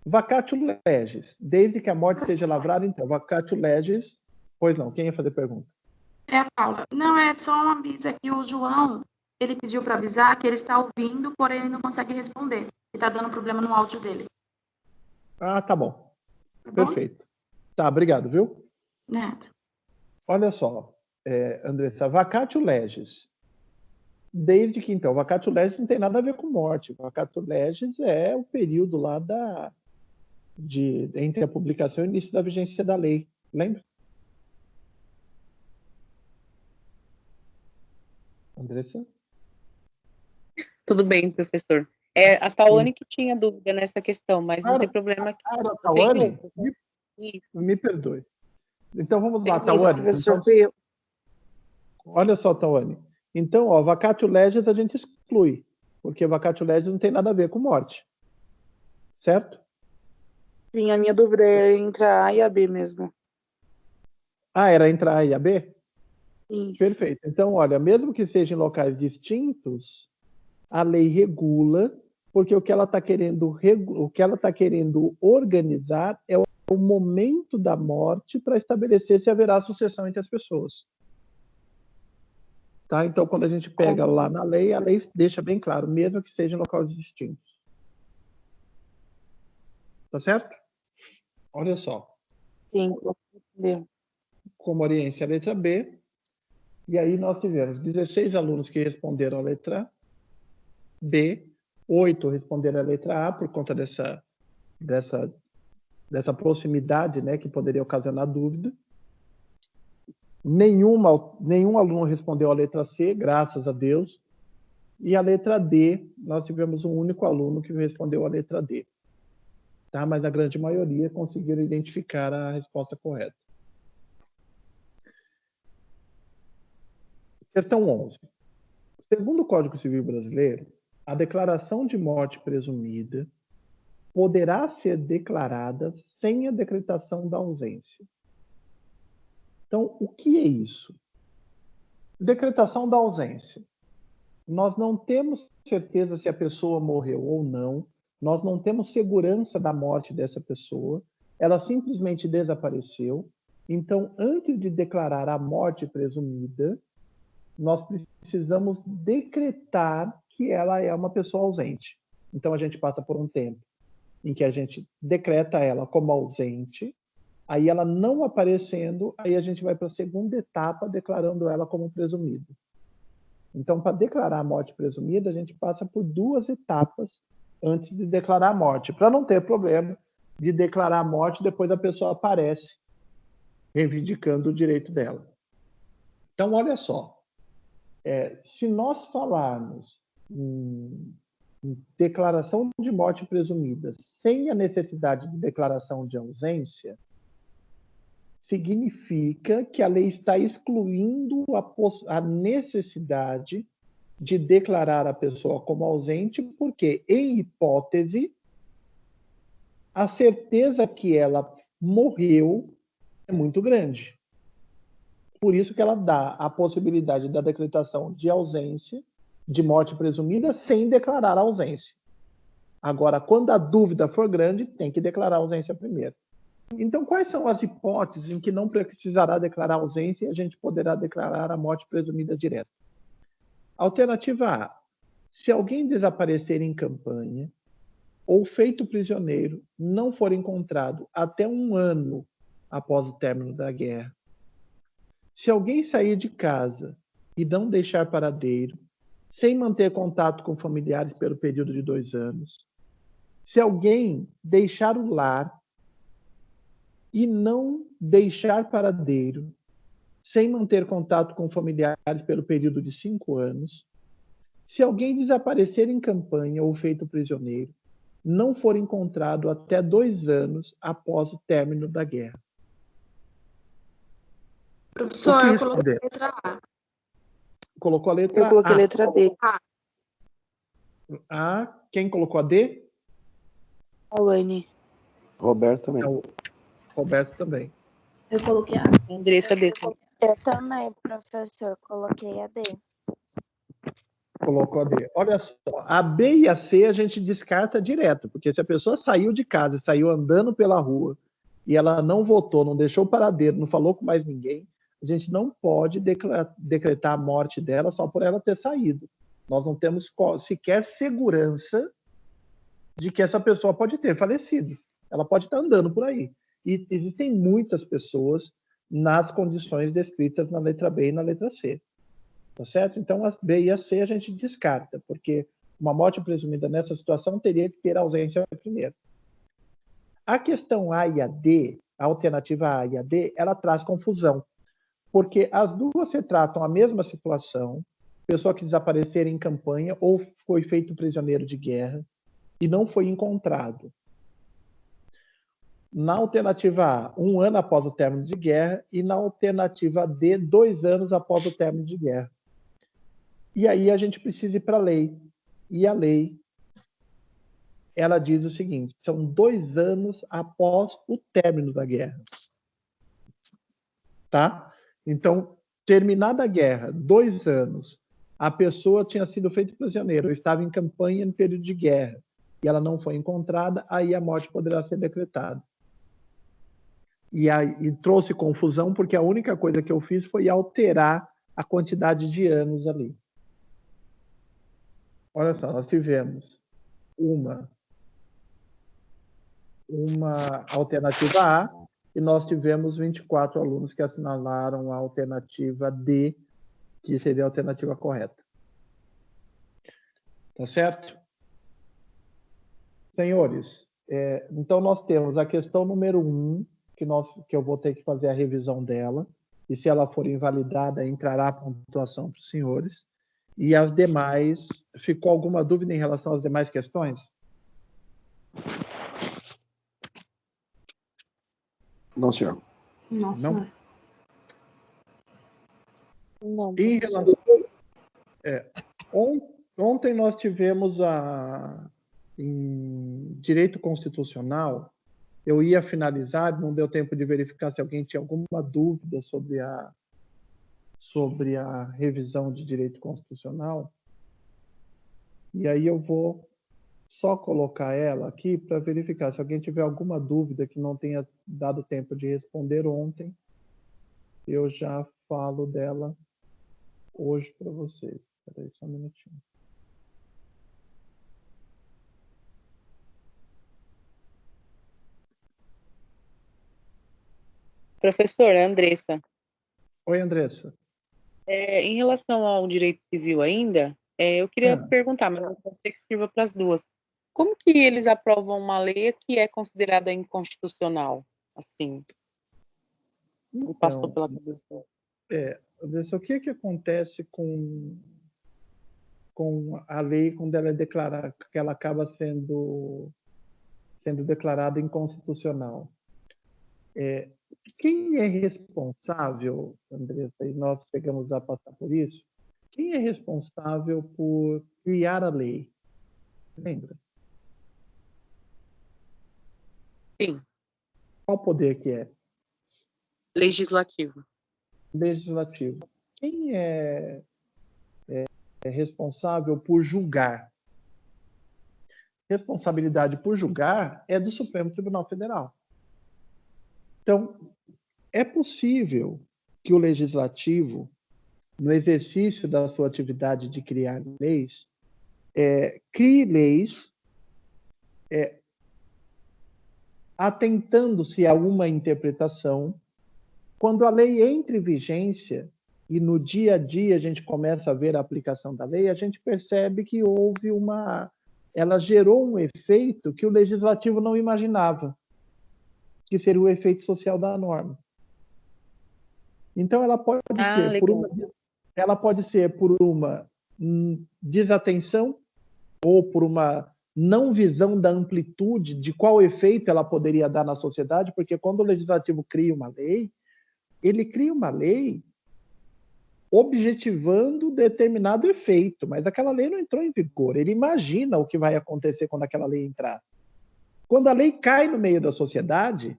Vacatio legis, desde que a morte seja lavrada, então, vacatio legis... Pois não, quem ia fazer pergunta? É a Paula. Não, é só um aviso aqui. O João, ele pediu para avisar que ele está ouvindo, porém ele não consegue responder. E está dando problema no áudio dele. Ah, tá bom. Tá bom? Perfeito. Tá, obrigado, viu? Nada. Olha só, Andressa, vacatio legis. Desde que, então, vacatio legis não tem nada a ver com morte. Vacatio legis é o período lá entre a publicação e o início da vigência da lei. Lembra? Andressa? Tudo bem, professor. A Tawane que tinha dúvida nessa questão, mas não tem problema aqui. Era a Eu tenho Tawane? Isso. Me perdoe. Então vamos lá, Isso, Tawane. professor, Então, fui eu. olha só, Tawane. Então, ó, vacatio legis a gente exclui, porque vacatio legis não tem nada a ver com morte. Certo? Sim, a minha dúvida é entre a A e a B mesmo. Ah, era entre a A e a B? Isso. Perfeito. Então, olha, mesmo que sejam em locais distintos, a lei regula, porque o que ela está querendo, organizar é o momento da morte para estabelecer se haverá sucessão entre as pessoas. Tá? Então, quando a gente pega lá na lei, a lei deixa bem claro, mesmo que sejam em locais distintos. Tá certo? Olha só. Sim, entendeu. Comoriência, a letra B. E aí nós tivemos 16 alunos que responderam a letra B, 8 responderam a letra A por conta dessa proximidade, né, que poderia ocasionar dúvida. Nenhum aluno respondeu a letra C, graças a Deus. E a letra D, nós tivemos um único aluno que respondeu a letra D. Tá? Mas a grande maioria conseguiram identificar a resposta correta. Questão 11. Segundo o Código Civil Brasileiro, a declaração de morte presumida poderá ser declarada sem a decretação da ausência. Então, o que é isso? Decretação da ausência. Nós não temos certeza se a pessoa morreu ou não, nós não temos segurança da morte dessa pessoa, ela simplesmente desapareceu. Então, antes de declarar a morte presumida, nós precisamos decretar que ela é uma pessoa ausente. Então, a gente passa por um tempo em que a gente decreta ela como ausente, aí ela não aparecendo, aí a gente vai para a segunda etapa, declarando ela como presumida. Então, para declarar a morte presumida, a gente passa por 2 etapas antes de declarar a morte, para não ter problema de declarar a morte, depois a pessoa aparece reivindicando o direito dela. Então, olha só, se nós falarmos em declaração de morte presumida sem a necessidade de declaração de ausência, significa que a lei está excluindo a necessidade de declarar a pessoa como ausente, porque, em hipótese, a certeza que ela morreu é muito grande. Por isso que ela dá a possibilidade da decretação de ausência, de morte presumida, sem declarar a ausência. Agora, quando a dúvida for grande, tem que declarar a ausência primeiro. Então, quais são as hipóteses em que não precisará declarar ausência e a gente poderá declarar a morte presumida direta? Alternativa A. Se alguém desaparecer em campanha ou feito prisioneiro, não for encontrado até 1 ano após o término da guerra. Se alguém sair de casa e não deixar paradeiro, sem manter contato com familiares pelo período de 2 anos. Se alguém deixar o lar e não deixar paradeiro, sem manter contato com familiares pelo período de 5 anos, se alguém desaparecer em campanha ou feito prisioneiro, não for encontrado até 2 anos após o término da guerra. Professor, eu coloquei a letra A. Colocou a letra A. Eu coloquei a letra D. A. Quem colocou a D? Alane. Roberto também. É o Roberto também. Eu coloquei A. Andressa D. Eu também, professor, coloquei a D. Colocou a D. Olha só, a B e a C a gente descarta direto, porque se a pessoa saiu de casa e saiu andando pela rua e ela não votou, não deixou o paradeiro, não falou com mais ninguém, a gente não pode decretar a morte dela só por ela ter saído. Nós não temos sequer segurança de que essa pessoa pode ter falecido. Ela pode estar andando por aí. E existem muitas pessoas nas condições descritas na letra B e na letra C. Tá certo? Então, a B e a C a gente descarta, porque uma morte presumida nessa situação teria que ter ausência primeiro. A questão A e a D, a alternativa A e a D, ela traz confusão, porque as duas se tratam a mesma situação, pessoa que desaparecer em campanha ou foi feito prisioneiro de guerra e não foi encontrado. Na alternativa A, 1 ano após o término de guerra, e na alternativa D, 2 anos após o término de guerra. E aí a gente precisa ir para a lei. E a lei, ela diz o seguinte, são 2 anos após o término da guerra. Tá? Então, terminada a guerra, 2 anos, a pessoa tinha sido feita prisioneira, ou estava em campanha no período de guerra, e ela não foi encontrada, aí a morte poderá ser decretada. E trouxe confusão, porque a única coisa que eu fiz foi alterar a quantidade de anos ali. Olha só, nós tivemos uma alternativa A e nós tivemos 24 alunos que assinalaram a alternativa D, que seria a alternativa correta. Tá certo? Senhores, então nós temos a questão número 1, que eu vou ter que fazer a revisão dela, e se ela for invalidada, entrará a pontuação para os senhores. E as demais, ficou alguma dúvida em relação às demais questões? Não, senhor. Não, senhor. Não. Em relação... Ontem nós tivemos em direito constitucional, eu ia finalizar, não deu tempo de verificar se alguém tinha alguma dúvida sobre a revisão de direito constitucional. E aí eu vou só colocar ela aqui para verificar. Se alguém tiver alguma dúvida que não tenha dado tempo de responder ontem, eu já falo dela hoje para vocês. Espera aí só um minutinho. Professora Andressa, Oi, Andressa. em relação ao direito civil ainda, eu queria perguntar, mas pode ser que sirva para as duas. Como que eles aprovam uma lei que é considerada inconstitucional? Assim, me passou pela cabeça. Andressa, o que acontece com a lei quando ela é declarada, que ela acaba sendo declarada inconstitucional? Quem é responsável, Andressa, e nós chegamos a passar por isso, quem é responsável por criar a lei? Lembra? Sim. Qual poder que é? Legislativo. Legislativo. Quem é responsável por julgar? Responsabilidade por julgar é do Supremo Tribunal Federal. Então, é possível que o Legislativo, no exercício da sua atividade de criar leis, crie leis atentando-se a uma interpretação. Quando a lei entra em vigência e no dia a dia a gente começa a ver a aplicação da lei, a gente percebe que ela gerou um efeito que o Legislativo não imaginava, que seria o efeito social da norma. Então, ela pode ser por uma desatenção ou por uma não visão da amplitude de qual efeito ela poderia dar na sociedade, porque quando o legislativo cria uma lei, ele cria uma lei objetivando determinado efeito, mas aquela lei não entrou em vigor. Ele imagina o que vai acontecer quando aquela lei entrar. Quando a lei cai no meio da sociedade,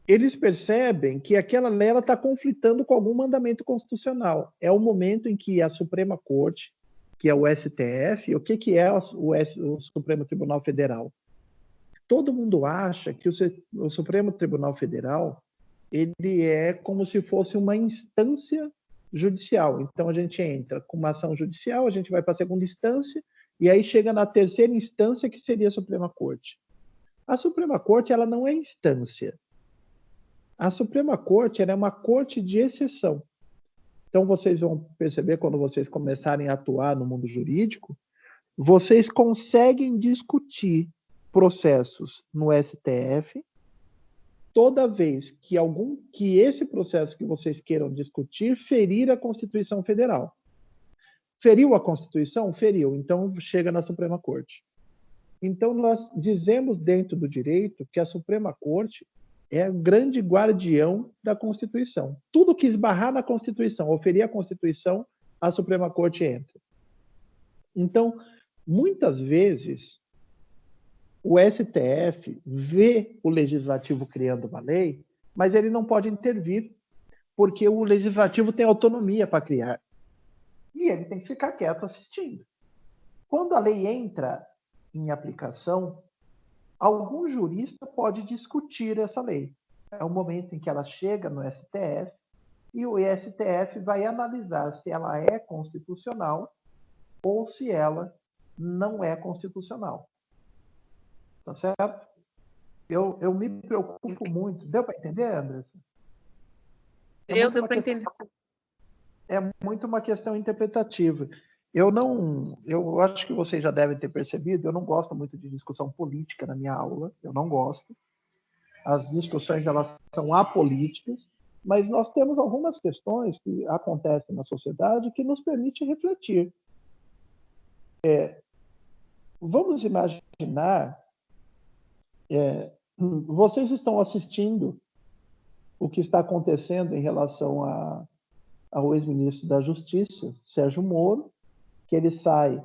eles percebem que aquela lei está conflitando com algum mandamento constitucional. É o momento em que a Suprema Corte, que é o STF, o que é o Supremo Tribunal Federal? Todo mundo acha que o Supremo Tribunal Federal ele é como se fosse uma instância judicial. Então, a gente entra com uma ação judicial, a gente vai para a segunda instância, e aí chega na terceira instância, que seria a Suprema Corte. A Suprema Corte ela não é instância. A Suprema Corte ela é uma corte de exceção. Então, vocês vão perceber, quando vocês começarem a atuar no mundo jurídico, vocês conseguem discutir processos no STF toda vez que esse processo que vocês queiram discutir ferir a Constituição Federal. Feriu a Constituição? Feriu. Então, chega na Suprema Corte. Então, nós dizemos dentro do direito que a Suprema Corte é o grande guardião da Constituição. Tudo que esbarrar na Constituição, ou ferir a Constituição, a Suprema Corte entra. Então, muitas vezes, o STF vê o legislativo criando uma lei, mas ele não pode intervir, porque o legislativo tem autonomia para criar. E ele tem que ficar quieto assistindo. Quando a lei entra em aplicação, algum jurista pode discutir essa lei. É o momento em que ela chega no STF e o STF vai analisar se ela é constitucional ou se ela não é constitucional. Tá certo? Eu me preocupo muito. Deu para entender, Anderson? Deu para entender. É muito uma questão interpretativa. Eu acho que vocês já devem ter percebido, eu não gosto muito de discussão política na minha aula, eu não gosto. As discussões, elas são apolíticas, mas nós temos algumas questões que acontecem na sociedade que nos permitem refletir. Vamos imaginar, vocês estão assistindo o que está acontecendo em relação ao ex-ministro da Justiça, Sérgio Moro, que ele sai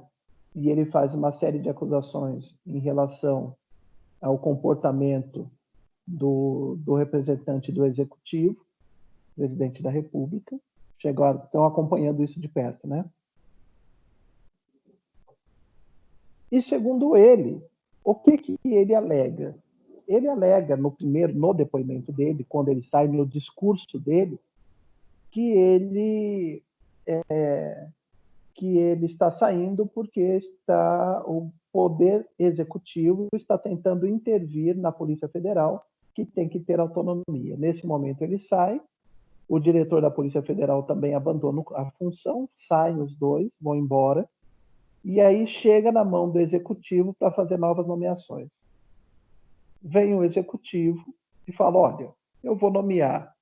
e ele faz uma série de acusações em relação ao comportamento do representante do Executivo, presidente da República. Estão acompanhando isso de perto, né? E, segundo ele, o que ele alega? Ele alega no depoimento dele, quando ele sai no discurso dele, que ele está saindo porque o Poder Executivo está tentando intervir na Polícia Federal, que tem que ter autonomia. Nesse momento ele sai, o diretor da Polícia Federal também abandona a função, saem os dois, vão embora, e aí chega na mão do Executivo para fazer novas nomeações. Vem o Executivo e fala, olha, eu vou nomear.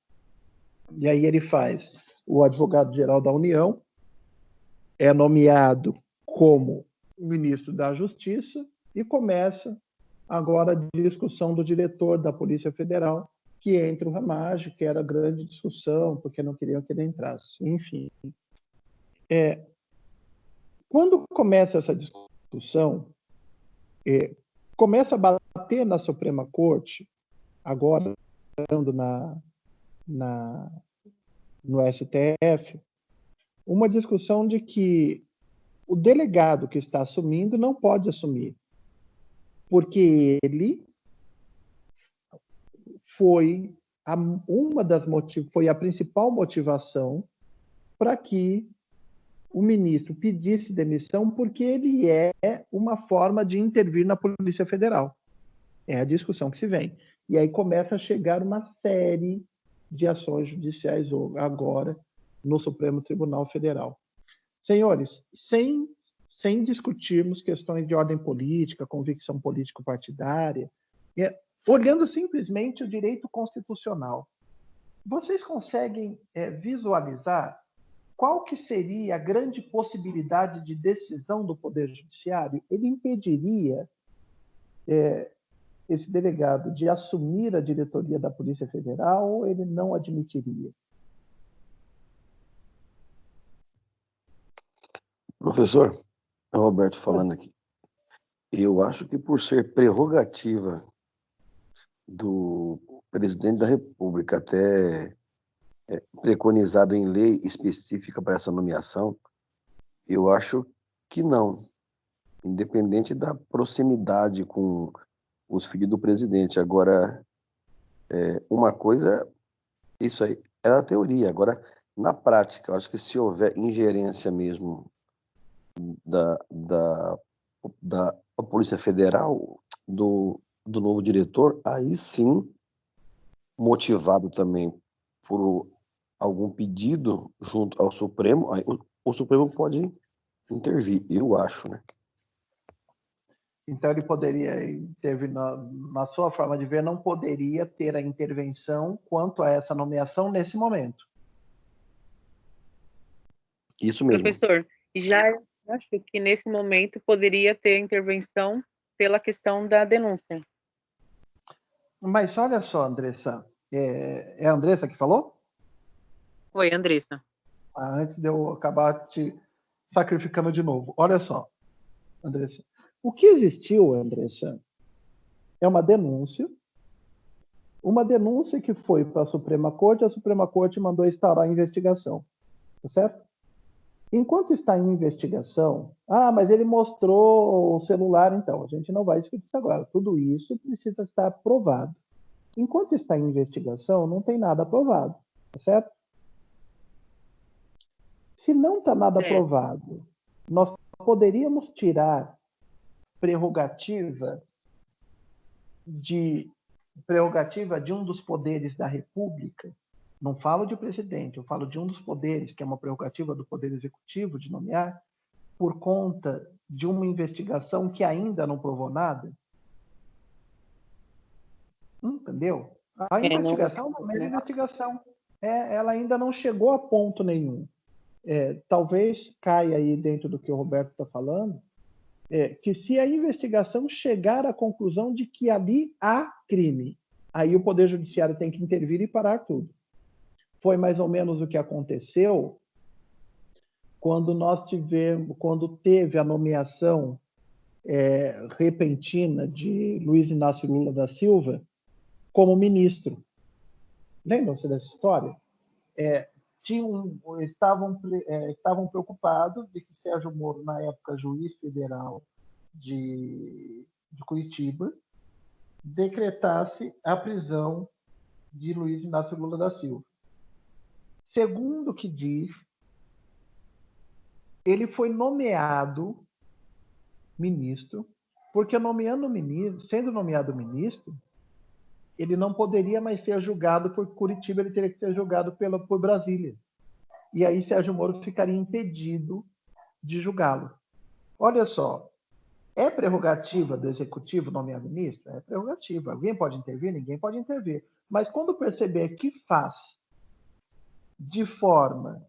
E aí ele faz o advogado-geral da União, é nomeado como ministro da Justiça e começa agora a discussão do diretor da Polícia Federal, que entra o Ramagem, que era grande discussão, porque não queriam que ele entrasse. Enfim. Quando começa essa discussão, começa a bater na Suprema Corte, agora entrando no STF, uma discussão de que o delegado que está assumindo não pode assumir, porque ele foi a principal motivação para que o ministro pedisse demissão, porque ele é uma forma de intervir na Polícia Federal. É a discussão que se vem. E aí começa a chegar uma série de ações judiciais agora no Supremo Tribunal Federal. Senhores, sem discutirmos questões de ordem política, convicção político-partidária, olhando simplesmente o direito constitucional. Vocês conseguem visualizar qual que seria a grande possibilidade de decisão do Poder Judiciário? Ele impediria esse delegado de assumir a diretoria da Polícia Federal ou ele não admitiria? Professor, é o Roberto falando aqui. Eu acho que por ser prerrogativa do presidente da República, até preconizado em lei específica para essa nomeação, eu acho que não, independente da proximidade com os filhos do presidente. Agora, uma coisa, isso aí é a teoria. Agora, na prática, eu acho que se houver ingerência mesmo da Polícia Federal, do novo diretor, aí sim, motivado também por algum pedido junto ao Supremo, aí o Supremo pode intervir, eu acho, né? Então, ele poderia intervir, na sua forma de ver, não poderia ter a intervenção quanto a essa nomeação nesse momento. Isso mesmo. Professor, já acho que nesse momento poderia ter intervenção pela questão da denúncia. Mas olha só, Andressa, é a Andressa que falou? Oi, Andressa. Antes de eu acabar te sacrificando de novo. Olha só, Andressa. O que existiu, Andressa, é uma denúncia que foi para a Suprema Corte mandou instaurar a investigação, tá certo? Enquanto está em investigação, mas ele mostrou o celular, então, a gente não vai discutir isso agora. Tudo isso precisa estar provado. Enquanto está em investigação, não tem nada provado, tá certo? Se não está nada provado, nós poderíamos tirar prerrogativa de um dos poderes da República. Não falo de presidente, eu falo de um dos poderes, que é uma prerrogativa do Poder Executivo de nomear, por conta de uma investigação que ainda não provou nada. Entendeu? A investigação, a primeira investigação, ela ainda não chegou a ponto nenhum. Talvez caia aí dentro do que o Roberto está falando, que se a investigação chegar à conclusão de que ali há crime, aí o Poder Judiciário tem que intervir e parar tudo. Foi mais ou menos o que aconteceu quando teve a nomeação repentina de Luiz Inácio Lula da Silva como ministro. Lembram-se dessa história? Estavam preocupados de que Sérgio Moro, na época juiz federal de Curitiba, decretasse a prisão de Luiz Inácio Lula da Silva. Segundo o que diz, ele foi nomeado ministro, porque sendo nomeado ministro, ele não poderia mais ser julgado por Curitiba, ele teria que ser julgado por Brasília. E aí Sérgio Moro ficaria impedido de julgá-lo. Olha só, é prerrogativa do Executivo nomear ministro? É prerrogativa. Alguém pode intervir? Ninguém pode intervir. Mas quando perceber que faz de forma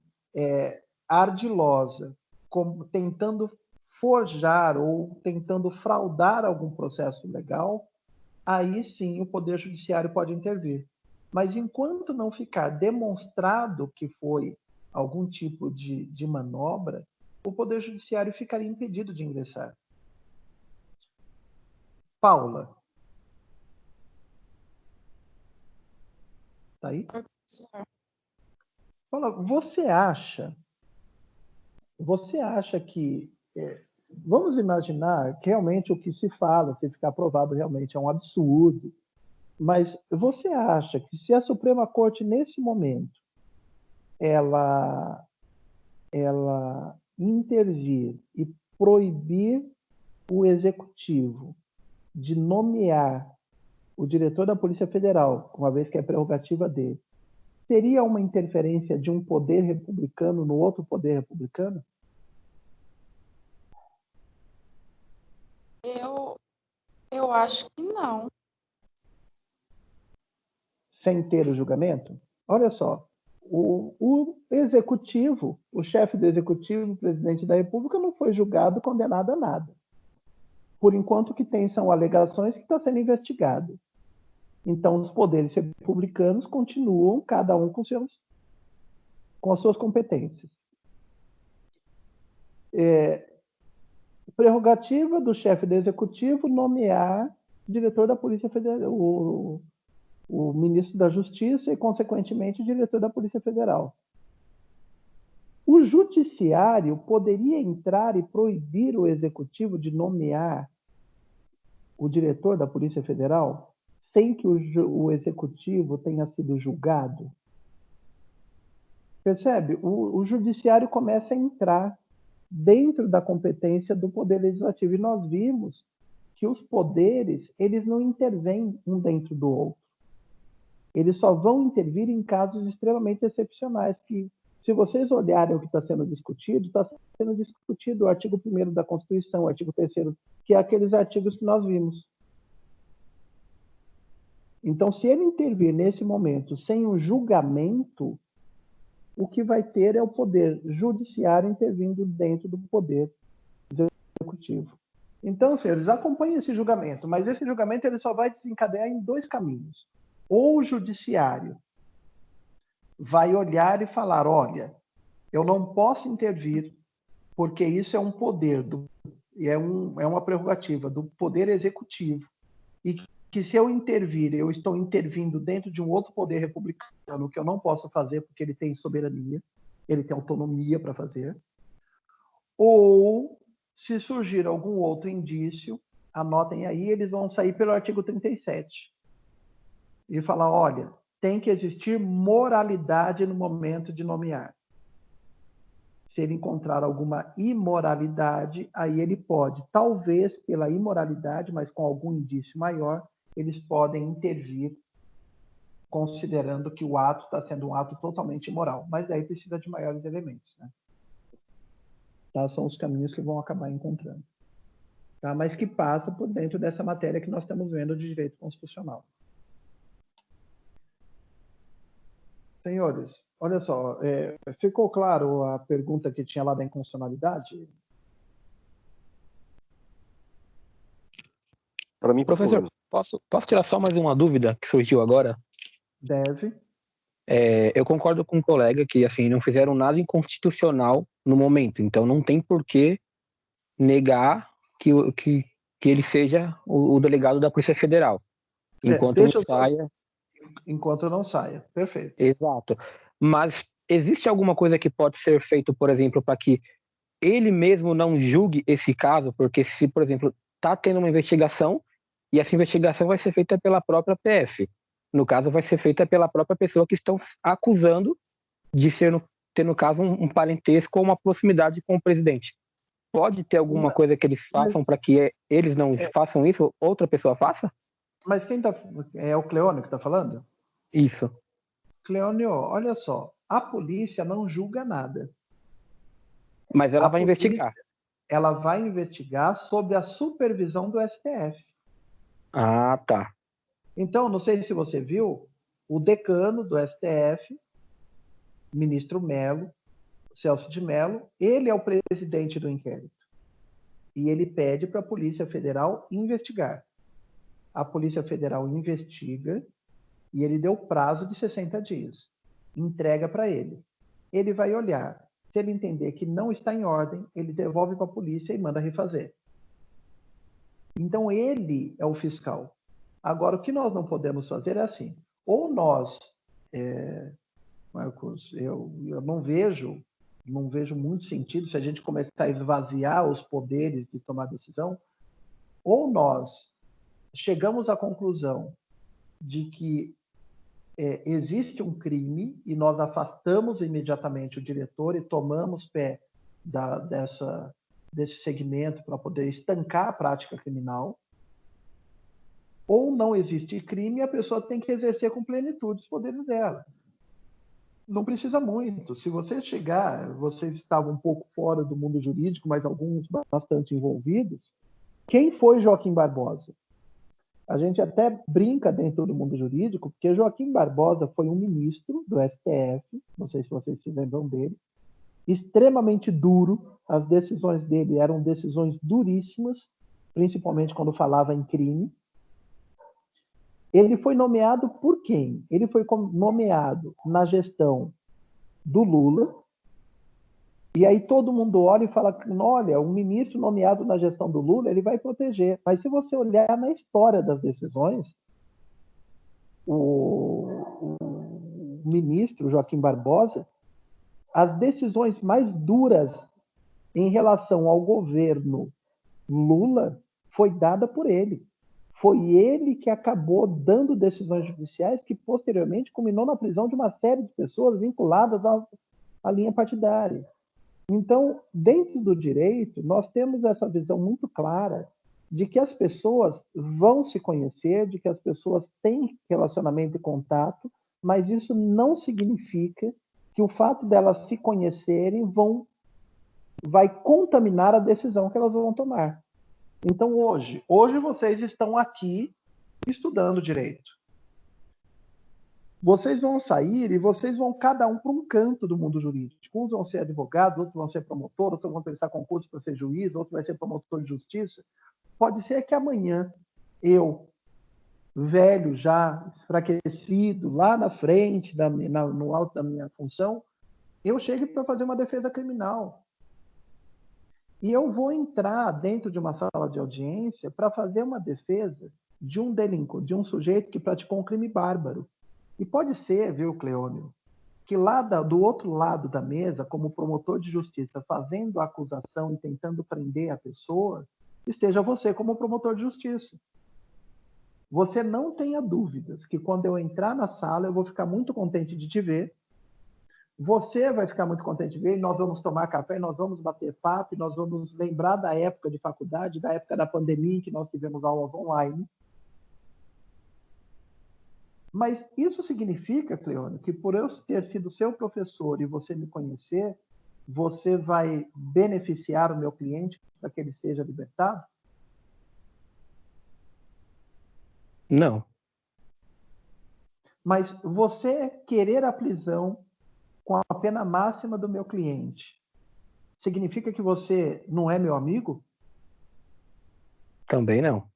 ardilosa, como tentando forjar ou tentando fraudar algum processo legal, aí sim o Poder Judiciário pode intervir. Mas enquanto não ficar demonstrado que foi algum tipo de manobra, o Poder Judiciário ficaria impedido de ingressar. Paula. Tá aí? Paula, você acha que... vamos imaginar que realmente o que se fala, se ficar provado, realmente é um absurdo. Mas você acha que se a Suprema Corte, nesse momento, ela intervir e proibir o Executivo de nomear o diretor da Polícia Federal, uma vez que é prerrogativa dele, teria uma interferência de um poder republicano no outro poder republicano? Eu acho que não. Sem ter o julgamento? olha só, o executivo, o chefe do executivo, o presidente da República, não foi julgado, condenado a nada. Por enquanto, o que tem são alegações que está sendo investigado. Então, os poderes republicanos continuam, cada um com as suas competências. Prerrogativa do chefe do executivo nomear o diretor da Polícia Federal, o ministro da Justiça e, consequentemente, o diretor da Polícia Federal. O judiciário poderia entrar e proibir o executivo de nomear o diretor da Polícia Federal sem que o executivo tenha sido julgado? Percebe? O judiciário começa a entrar dentro da competência do Poder Legislativo. E nós vimos que os poderes, eles não intervêm um dentro do outro. Eles só vão intervir em casos extremamente excepcionais, que, se vocês olharem o que está sendo discutido o artigo 1º da Constituição, o artigo 3º, que é aqueles artigos que nós vimos. Então, se ele intervir nesse momento sem um julgamento, o que vai ter é o poder judiciário intervindo dentro do poder executivo. Então, senhores, acompanhem esse julgamento, mas esse julgamento ele só vai desencadear em 2 caminhos. Ou o judiciário vai olhar e falar, olha, eu não posso intervir, porque isso é um poder, é uma prerrogativa do poder executivo, e que se eu intervir, eu estou intervindo dentro de um outro poder republicano, que eu não posso fazer porque ele tem soberania, ele tem autonomia para fazer. Ou, se surgir algum outro indício, anotem aí, eles vão sair pelo artigo 37 e falar, olha, tem que existir moralidade no momento de nomear. Se ele encontrar alguma imoralidade, aí ele pode, talvez pela imoralidade, mas com algum indício maior, eles podem intervir, considerando que o ato está sendo um ato totalmente imoral. Mas daí precisa de maiores elementos, né? Tá? São os caminhos que vão acabar encontrando. Tá? Mas que passa por dentro dessa matéria que nós estamos vendo de direito constitucional. Senhores, olha só, ficou claro a pergunta que tinha lá da inconstitucionalidade? Para mim, Professor, posso tirar só mais uma dúvida que surgiu agora? Deve. Eu concordo com o colega que assim não fizeram nada inconstitucional no momento, então não tem por que negar que ele seja o delegado da Polícia Federal, enquanto não saia. Enquanto não saia, perfeito. Exato. Mas existe alguma coisa que pode ser feito, por exemplo, para que ele mesmo não julgue esse caso? Porque se, por exemplo, está tendo uma investigação e essa investigação vai ser feita pela própria PF. No caso, vai ser feita pela própria pessoa que estão acusando de ter, no caso, um parentesco ou uma proximidade com o presidente. Pode ter alguma coisa que eles façam para que eles não façam isso, outra pessoa faça? Mas quem é o Cleônio que está falando? Isso. Cleônio, olha só, a polícia não julga nada. Mas ela vai investigar. Ela vai investigar sob a supervisão do STF. Ah, tá. Então, não sei se você viu, o decano do STF, ministro Mello, Celso de Mello, ele é o presidente do inquérito. E ele pede para a Polícia Federal investigar. A Polícia Federal investiga e ele deu prazo de 60 dias. Entrega para ele. Ele vai olhar. Se ele entender que não está em ordem, ele devolve para a polícia e manda refazer. Então, ele é o fiscal. Agora, o que nós não podemos fazer é assim. Ou nós, Marcos, eu não vejo muito sentido se a gente começar a esvaziar os poderes de tomar decisão, ou nós chegamos à conclusão de que existe um crime e nós afastamos imediatamente o diretor e tomamos pé desse segmento para poder estancar a prática criminal, ou não existe crime e a pessoa tem que exercer com plenitude os poderes dela. Não precisa muito. Se você chegar, vocês estavam um pouco fora do mundo jurídico, mas alguns bastante envolvidos. Quem foi Joaquim Barbosa? A gente até brinca dentro do mundo jurídico, porque Joaquim Barbosa foi um ministro do STF, não sei se vocês se lembram dele, extremamente duro, as decisões dele eram decisões duríssimas, principalmente quando falava em crime. Ele foi nomeado por quem? Ele foi nomeado na gestão do Lula, e aí todo mundo olha e fala, olha, um ministro nomeado na gestão do Lula, ele vai proteger. Mas se você olhar na história das decisões, o ministro Joaquim Barbosa, as decisões mais duras em relação ao governo Lula foi dada por ele. Foi ele que acabou dando decisões judiciais que posteriormente culminou na prisão de uma série de pessoas vinculadas à linha partidária. Então, dentro do direito, nós temos essa visão muito clara de que as pessoas vão se conhecer, de que as pessoas têm relacionamento e contato, mas isso não significa que o fato delas se conhecerem vai contaminar a decisão que elas vão tomar. Então, hoje vocês estão aqui estudando direito. Vocês vão sair e vocês vão cada um para um canto do mundo jurídico. Uns vão ser advogados, outros vão ser promotor, outros vão prestar concurso para ser juiz, outro vai ser promotor de justiça. Pode ser que amanhã eu, velho já, enfraquecido, lá na frente, no alto da minha função, eu chegue para fazer uma defesa criminal. E eu vou entrar dentro de uma sala de audiência para fazer uma defesa de um delinquente, de um sujeito que praticou um crime bárbaro. E pode ser, viu, Cleônio, que lá do outro lado da mesa, como promotor de justiça, fazendo a acusação e tentando prender a pessoa, esteja você como promotor de justiça. Você não tenha dúvidas que quando eu entrar na sala, eu vou ficar muito contente de te ver. Você vai ficar muito contente de ver, nós vamos tomar café, nós vamos bater papo, nós vamos lembrar da época de faculdade, da época da pandemia em que nós tivemos aulas online. Mas isso significa, Cleônio, que por eu ter sido seu professor e você me conhecer, você vai beneficiar o meu cliente para que ele seja libertado? Não. Mas você querer a prisão com a pena máxima do meu cliente, significa que você não é meu amigo? Também não.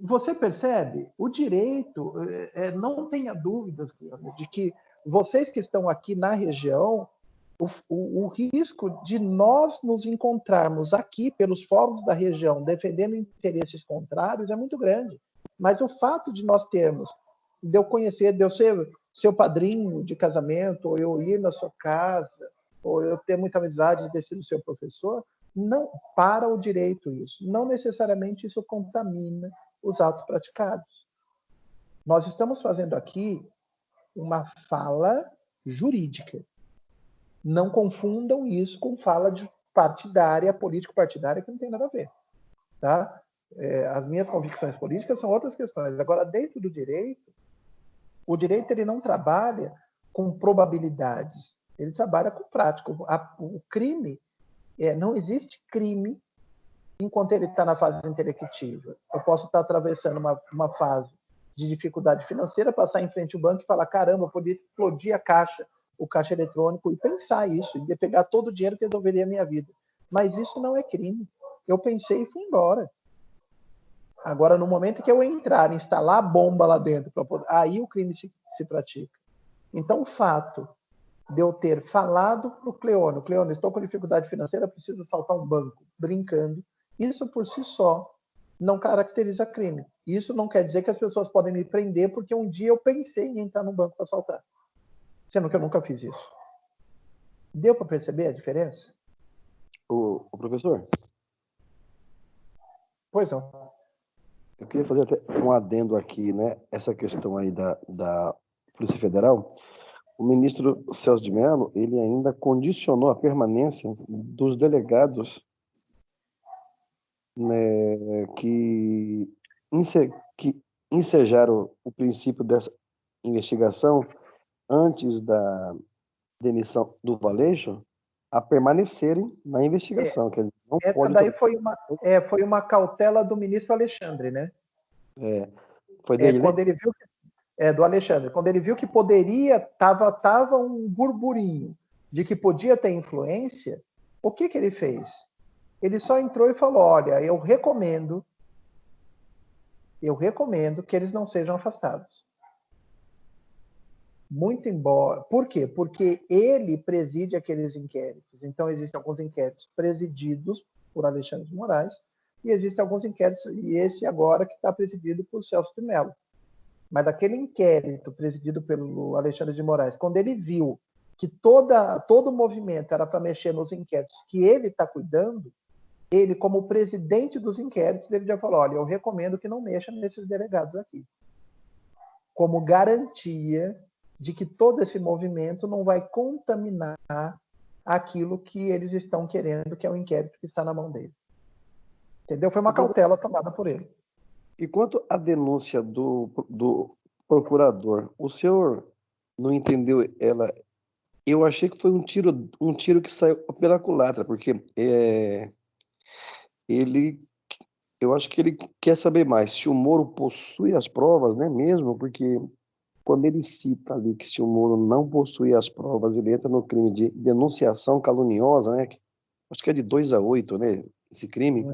Você percebe? O direito, não tenha dúvidas de que vocês que estão aqui na região, o risco de nós nos encontrarmos aqui pelos fóruns da região defendendo interesses contrários é muito grande. Mas o fato de nós termos, de eu conhecer, de eu ser seu padrinho de casamento, ou eu ir na sua casa, ou eu ter muita amizade de ter sido seu professor, não para o direito isso. Não necessariamente isso contamina os atos praticados. Nós estamos fazendo aqui uma fala jurídica. Não confundam isso com fala de partidária, político-partidária, que não tem nada a ver. Tá? As minhas convicções políticas são outras questões. Agora, dentro do direito, o direito ele não trabalha com probabilidades, ele trabalha com prática. O crime, não existe crime enquanto ele está na fase intelectiva. Eu posso estar atravessando uma fase de dificuldade financeira, passar em frente ao banco e falar, caramba, eu podia explodir o caixa eletrônico, e pensar isso, e pegar todo o dinheiro que resolveria a minha vida. Mas isso não é crime. Eu pensei e fui embora. Agora, no momento que eu entrar, instalar a bomba lá dentro, aí o crime se pratica. Então, o fato de eu ter falado para o Cleônio, estou com dificuldade financeira, preciso assaltar um banco, brincando, isso por si só não caracteriza crime. Isso não quer dizer que as pessoas podem me prender porque um dia eu pensei em entrar no banco para assaltar. Sendo que eu nunca fiz isso. Deu para perceber a diferença? O professor? Pois não. Eu queria fazer até um adendo aqui, né? Essa questão aí da Polícia Federal. O ministro Celso de Mello, ele ainda condicionou a permanência dos delegados, né, que ensejaram o princípio dessa investigação antes da demissão do Valeixo, a permanecerem na investigação. Quer dizer, não essa pode... daí foi uma cautela do ministro Alexandre, né? Foi dele, quando né? ele viu do Alexandre, quando ele viu que poderia, tava um burburinho de que podia ter influência, o que ele fez? Ele só entrou e falou: olha, eu recomendo que eles não sejam afastados. Muito embora. Por quê? Porque ele preside aqueles inquéritos. Então, existem alguns inquéritos presididos por Alexandre de Moraes e existem alguns inquéritos, e esse agora que está presidido por Celso de Mello. Mas aquele inquérito presidido pelo Alexandre de Moraes, quando ele viu que todo o movimento era para mexer nos inquéritos que ele está cuidando, ele, como presidente dos inquéritos, ele já falou: olha, eu recomendo que não mexa nesses delegados aqui, como garantia de que todo esse movimento não vai contaminar aquilo que eles estão querendo, que é o inquérito que está na mão dele. Entendeu? Foi uma cautela tomada por ele. E quanto à denúncia do procurador, o senhor não entendeu ela? Eu achei que foi um tiro que saiu pela culatra, porque eu acho que ele quer saber mais se o Moro possui as provas, né, mesmo, porque quando ele cita ali que se o Moro não possui as provas, ele entra no crime de denunciação caluniosa, né, acho que é de 2-8, né, esse crime,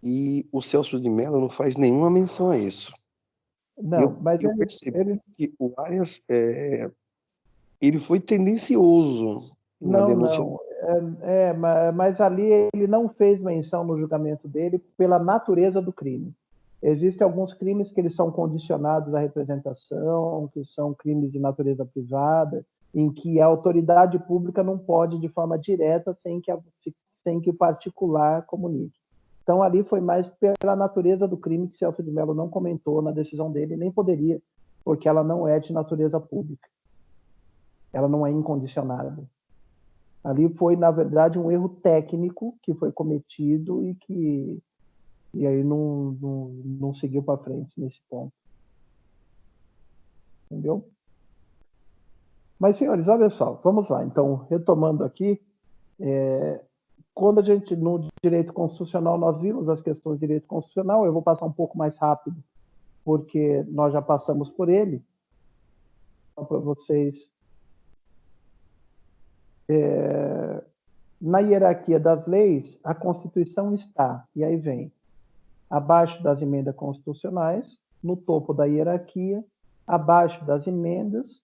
e o Celso de Mello não faz nenhuma menção a isso. Não, mas eu percebi que o Arias, ele foi tendencioso na denúncia. Não. Mas ali ele não fez menção no julgamento dele pela natureza do crime. Existem alguns crimes que eles são condicionados à representação, que são crimes de natureza privada, em que a autoridade pública não pode de forma direta sem que o particular comunique. Então ali foi mais pela natureza do crime que Celso de Mello não comentou na decisão dele, nem poderia, porque ela não é de natureza pública. Ela não é incondicionada. Ali foi, na verdade, um erro técnico que foi cometido e aí não seguiu para frente nesse ponto. Entendeu? Mas, senhores, olha só, vamos lá. Então, retomando aqui, quando a gente, no direito constitucional, nós vimos as questões de direito constitucional, eu vou passar um pouco mais rápido, porque nós já passamos por ele, para vocês. Na hierarquia das leis, a Constituição está, e aí vem, abaixo das emendas constitucionais, no topo da hierarquia, abaixo das emendas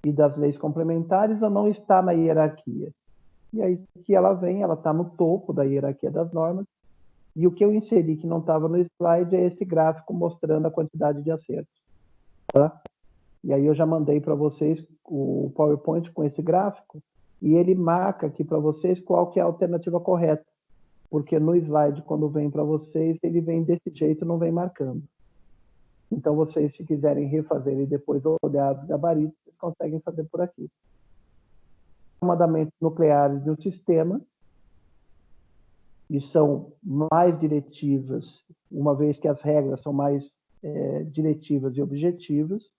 e das leis complementares, ou não está na hierarquia. E aí que ela vem, ela está no topo da hierarquia das normas, e o que eu inseri que não estava no slide é esse gráfico mostrando a quantidade de acertos. Tá? E aí eu já mandei para vocês o PowerPoint com esse gráfico, e ele marca aqui para vocês qual que é a alternativa correta, porque no slide, quando vem para vocês, ele vem desse jeito, não vem marcando. Então, vocês, se quiserem refazer e depois olhar os gabaritos, vocês conseguem fazer por aqui. Mandamentos nucleares do sistema, e são mais diretivas, uma vez que as regras são mais diretivas e objetivas,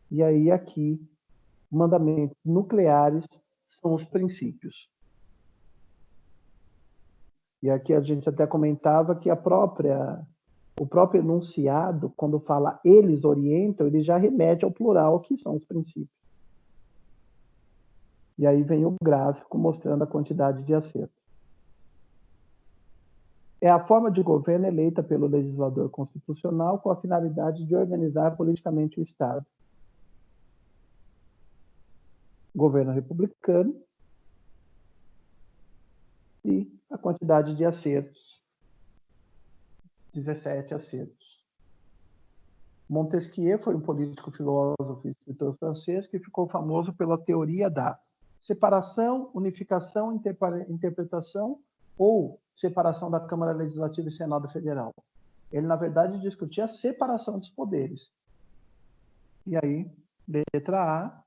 e aí aqui, mandamentos nucleares são os princípios. E aqui a gente até comentava que o próprio enunciado, quando fala eles orientam, ele já remete ao plural, que são os princípios. E aí vem o gráfico mostrando a quantidade de acertos. É a forma de governo eleita pelo legislador constitucional com a finalidade de organizar politicamente o Estado. Governo republicano e a quantidade de acertos. 17 acertos. Montesquieu foi um político, filósofo e escritor francês que ficou famoso pela teoria da separação, unificação, interpretação ou separação da Câmara Legislativa e Senado Federal. Ele, na verdade, discutia a separação dos poderes. E aí, letra A,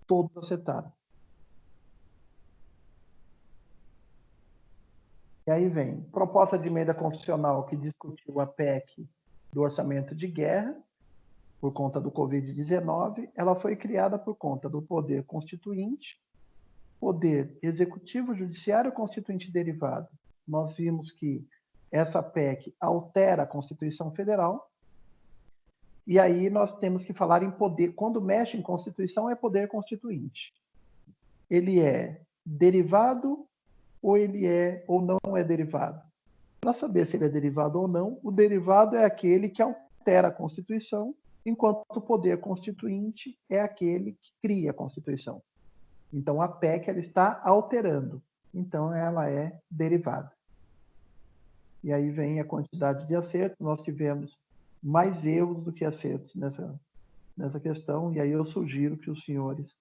todos acertaram. E aí vem proposta de emenda constitucional que discutiu a PEC do orçamento de guerra, por conta do Covid-19, ela foi criada por conta do poder constituinte, poder executivo, judiciário, constituinte derivado. Nós vimos que essa PEC altera a Constituição Federal E aí nós temos que falar em poder. Quando mexe em Constituição, é poder constituinte. Ele é derivado ou ele é ou não é derivado? Para saber se ele é derivado ou não, o derivado é aquele que altera a Constituição, enquanto o poder constituinte é aquele que cria a Constituição. Então, a PEC ela está alterando. Então, ela é derivada. E aí vem a quantidade de acertos. Nós tivemos mais erros do que acertos nessa questão. E aí eu sugiro que os senhores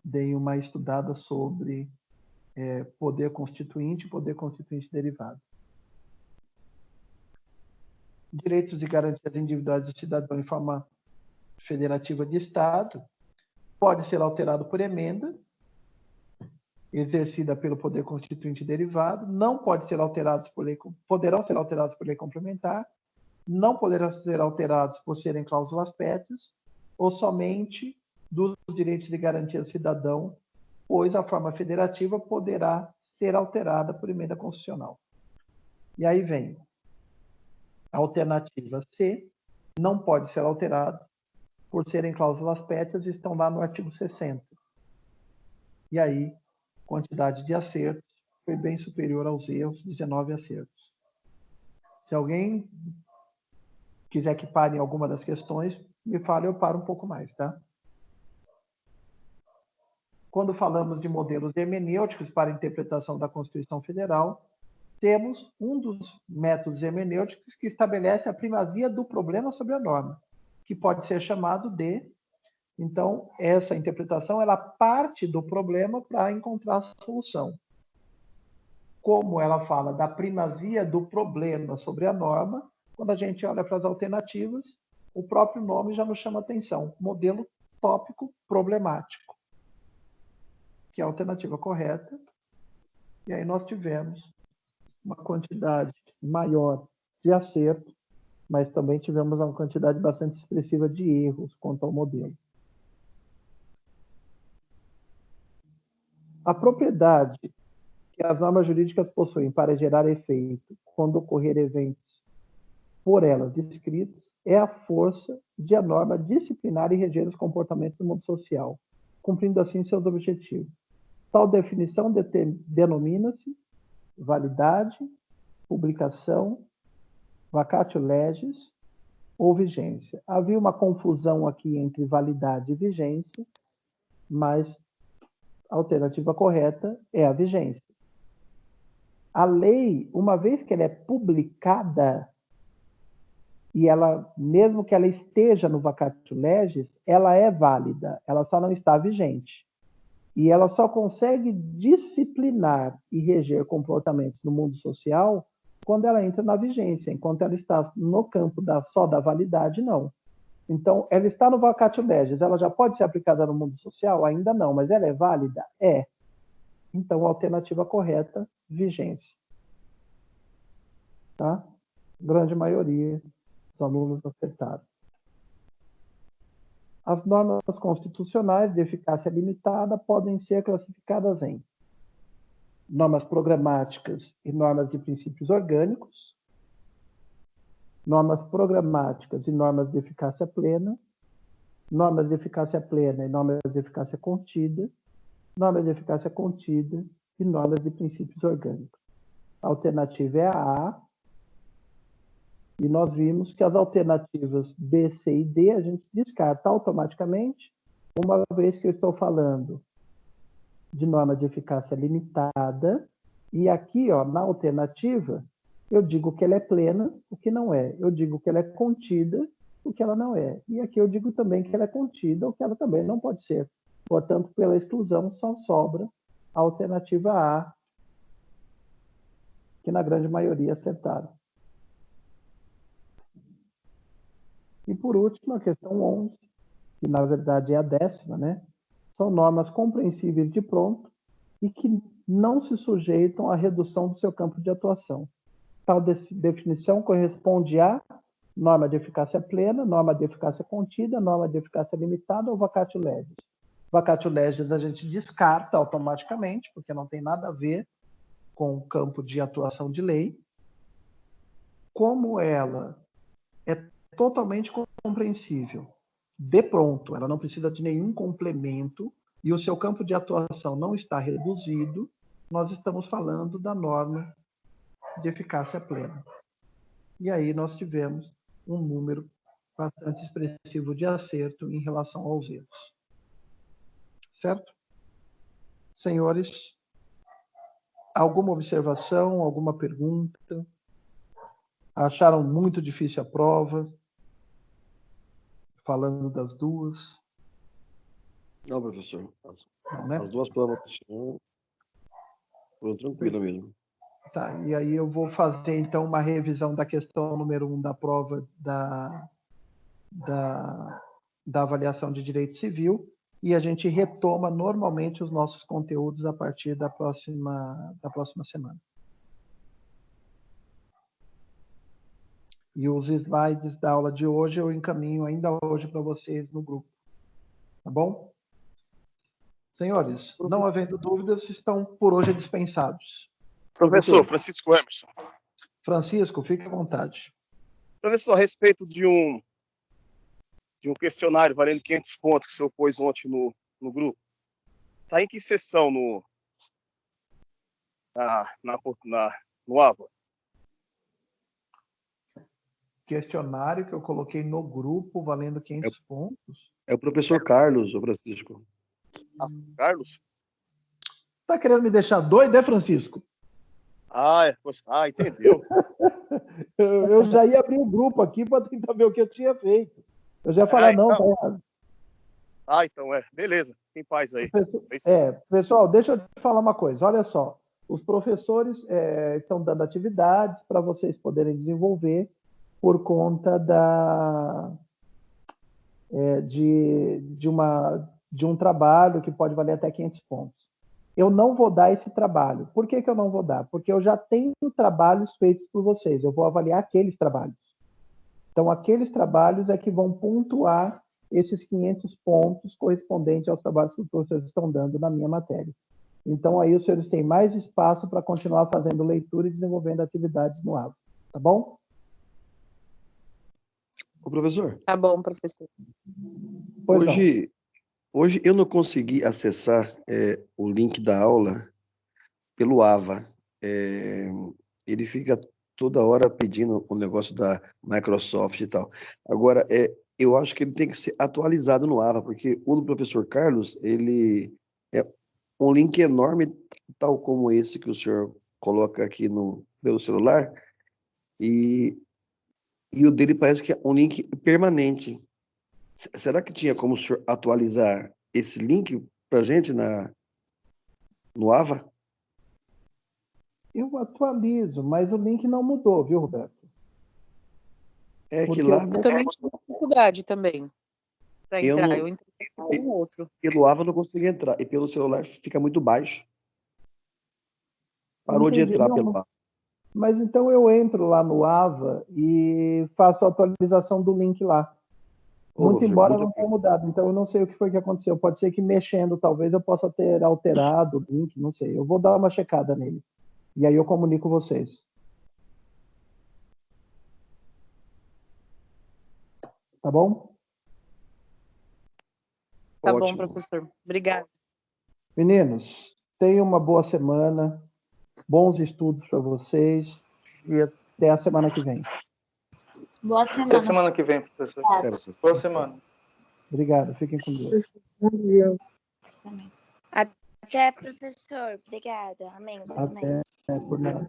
deem uma estudada sobre poder constituinte e poder constituinte derivado. Direitos e garantias individuais do cidadão em forma federativa de Estado pode ser alterado por emenda exercida pelo poder constituinte derivado, não pode ser alterados por lei, poderão ser alterados por lei complementar, não poderão ser alterados por serem cláusulas pétreas, ou somente dos direitos e garantias do cidadão, pois a forma federativa poderá ser alterada por emenda constitucional. E aí vem a alternativa C, não pode ser alterado por serem cláusulas pétreas, estão lá no artigo 60. E aí, quantidade de acertos foi bem superior aos erros, 19 acertos. Se alguém quiser que pare em alguma das questões, me fale, eu paro um pouco mais, tá? Quando falamos de modelos hermenêuticos para a interpretação da Constituição Federal, temos um dos métodos hermenêuticos que estabelece a primazia do problema sobre a norma, que pode ser chamado de... Então, essa interpretação, ela parte do problema para encontrar a solução. Como ela fala da primazia do problema sobre a norma, quando a gente olha para as alternativas, o próprio nome já nos chama atenção. Modelo tópico problemático, que é a alternativa correta. E aí nós tivemos uma quantidade maior de acerto, mas também tivemos uma quantidade bastante expressiva de erros quanto ao modelo. A propriedade que as normas jurídicas possuem para gerar efeito quando ocorrer eventos por elas descritos é a força de a norma disciplinar e reger os comportamentos do mundo social, cumprindo assim seus objetivos. Tal definição denomina-se validade, publicação, vacatio legis ou vigência. Havia uma confusão aqui entre validade e vigência, mas a alternativa correta é a vigência. A lei, uma vez que ela é publicada, e ela, mesmo que ela esteja no vacatio legis, ela é válida, ela só não está vigente. E ela só consegue disciplinar e reger comportamentos no mundo social quando ela entra na vigência. Enquanto ela está no campo só da validade, não. Então, ela está no vacatio legis, ela já pode ser aplicada no mundo social? Ainda não, mas ela é válida? É. Então, a alternativa correta, vigência. Tá? Grande maioria dos alunos acertaram. As normas constitucionais de eficácia limitada podem ser classificadas em normas programáticas e normas de princípios orgânicos, normas programáticas e normas de eficácia plena, normas de eficácia plena e normas de eficácia contida, normas de eficácia contida e normas de princípios orgânicos. A alternativa é a A, e nós vimos que as alternativas B, C e D a gente descarta automaticamente, uma vez que eu estou falando de norma de eficácia limitada, e aqui, ó, na alternativa, eu digo que ela é plena, o que não é. Eu digo que ela é contida, o que ela não é. E aqui eu digo também que ela é contida, o que ela também não pode ser. Portanto, pela exclusão, só sobra a alternativa A, que na grande maioria acertaram. E por último, a questão 11, que na verdade é a 10ª, né? São normas compreensíveis de pronto e que não se sujeitam à redução do seu campo de atuação. Tal definição corresponde a norma de eficácia plena, norma de eficácia contida, norma de eficácia limitada ou vacatio legis. Vacatio legis a gente descarta automaticamente, porque não tem nada a ver com o campo de atuação de lei. Como ela é totalmente compreensível, de pronto, ela não precisa de nenhum complemento e o seu campo de atuação não está reduzido, nós estamos falando da norma de eficácia plena. E aí nós tivemos um número bastante expressivo de acerto em relação aos erros. Certo? Senhores, alguma observação, alguma pergunta? Acharam muito difícil a prova? Falando das duas? Não, professor. Não, né? As duas provas foram tranquilas mesmo. Tá, e aí eu vou fazer então uma revisão da questão número 1 da prova da avaliação de direito civil e a gente retoma normalmente os nossos conteúdos a partir da próxima semana. E os slides da aula de hoje eu encaminho ainda hoje para vocês no grupo. Tá bom? Senhores, não havendo dúvidas, estão por hoje dispensados. Professor Francisco Emerson. Francisco, fique à vontade. Professor, a respeito de um questionário valendo 500 pontos que o senhor pôs ontem no grupo, está em que seção no AVA? Questionário que eu coloquei no grupo valendo 500 pontos? É o professor Carlos, o Francisco. Carlos? Tá querendo me deixar doido, é, Francisco? Entendeu. eu já ia abrir o grupo aqui para tentar ver o que eu tinha feito. Eu já ia falar, não, tá errado. Então beleza. Tem paz aí. Pessoal, deixa eu te falar uma coisa. Olha só, os professores estão dando atividades para vocês poderem desenvolver por conta de um trabalho que pode valer até 500 pontos. Eu não vou dar esse trabalho. Por que eu não vou dar? Porque eu já tenho trabalhos feitos por vocês. Eu vou avaliar aqueles trabalhos. Então, aqueles trabalhos é que vão pontuar esses 500 pontos correspondentes aos trabalhos que os professores estão dando na minha matéria. Então, aí os senhores têm mais espaço para continuar fazendo leitura e desenvolvendo atividades no AVA. Tá bom? Ô, professor. Tá bom, professor. Hoje eu não consegui acessar o link da aula pelo AVA. Ele fica toda hora pedindo um negócio da Microsoft e tal. Agora, eu acho que ele tem que ser atualizado no AVA, porque o do professor Carlos, ele é um link enorme, tal como esse que o senhor coloca aqui pelo celular, e o dele parece que é um link permanente. Será que tinha como o senhor atualizar esse link para a gente no AVA? Eu atualizo, mas o link não mudou, viu, Roberto? Que lá... Eu também tive dificuldade também para entrar. Eu entrei com um outro. Pelo AVA eu não consegui entrar. E pelo celular fica muito baixo. Parou de entrar pelo AVA. Mas então eu entro lá no AVA e faço a atualização do link lá. Muito embora não tenha mudado. Então eu não sei o que foi que aconteceu. Pode ser que mexendo, talvez eu possa ter alterado o link, não sei. Eu vou dar uma checada nele. E aí eu comunico vocês. Tá bom? Tá bom, professor. Obrigada. Meninos, tenham uma boa semana. Bons estudos para vocês. E até a semana que vem. Boa semana. Até semana que vem, professor. Boa semana. Obrigado. Fiquem com Deus. Até, professor. Obrigada. Amém. Você também. Até, por nada.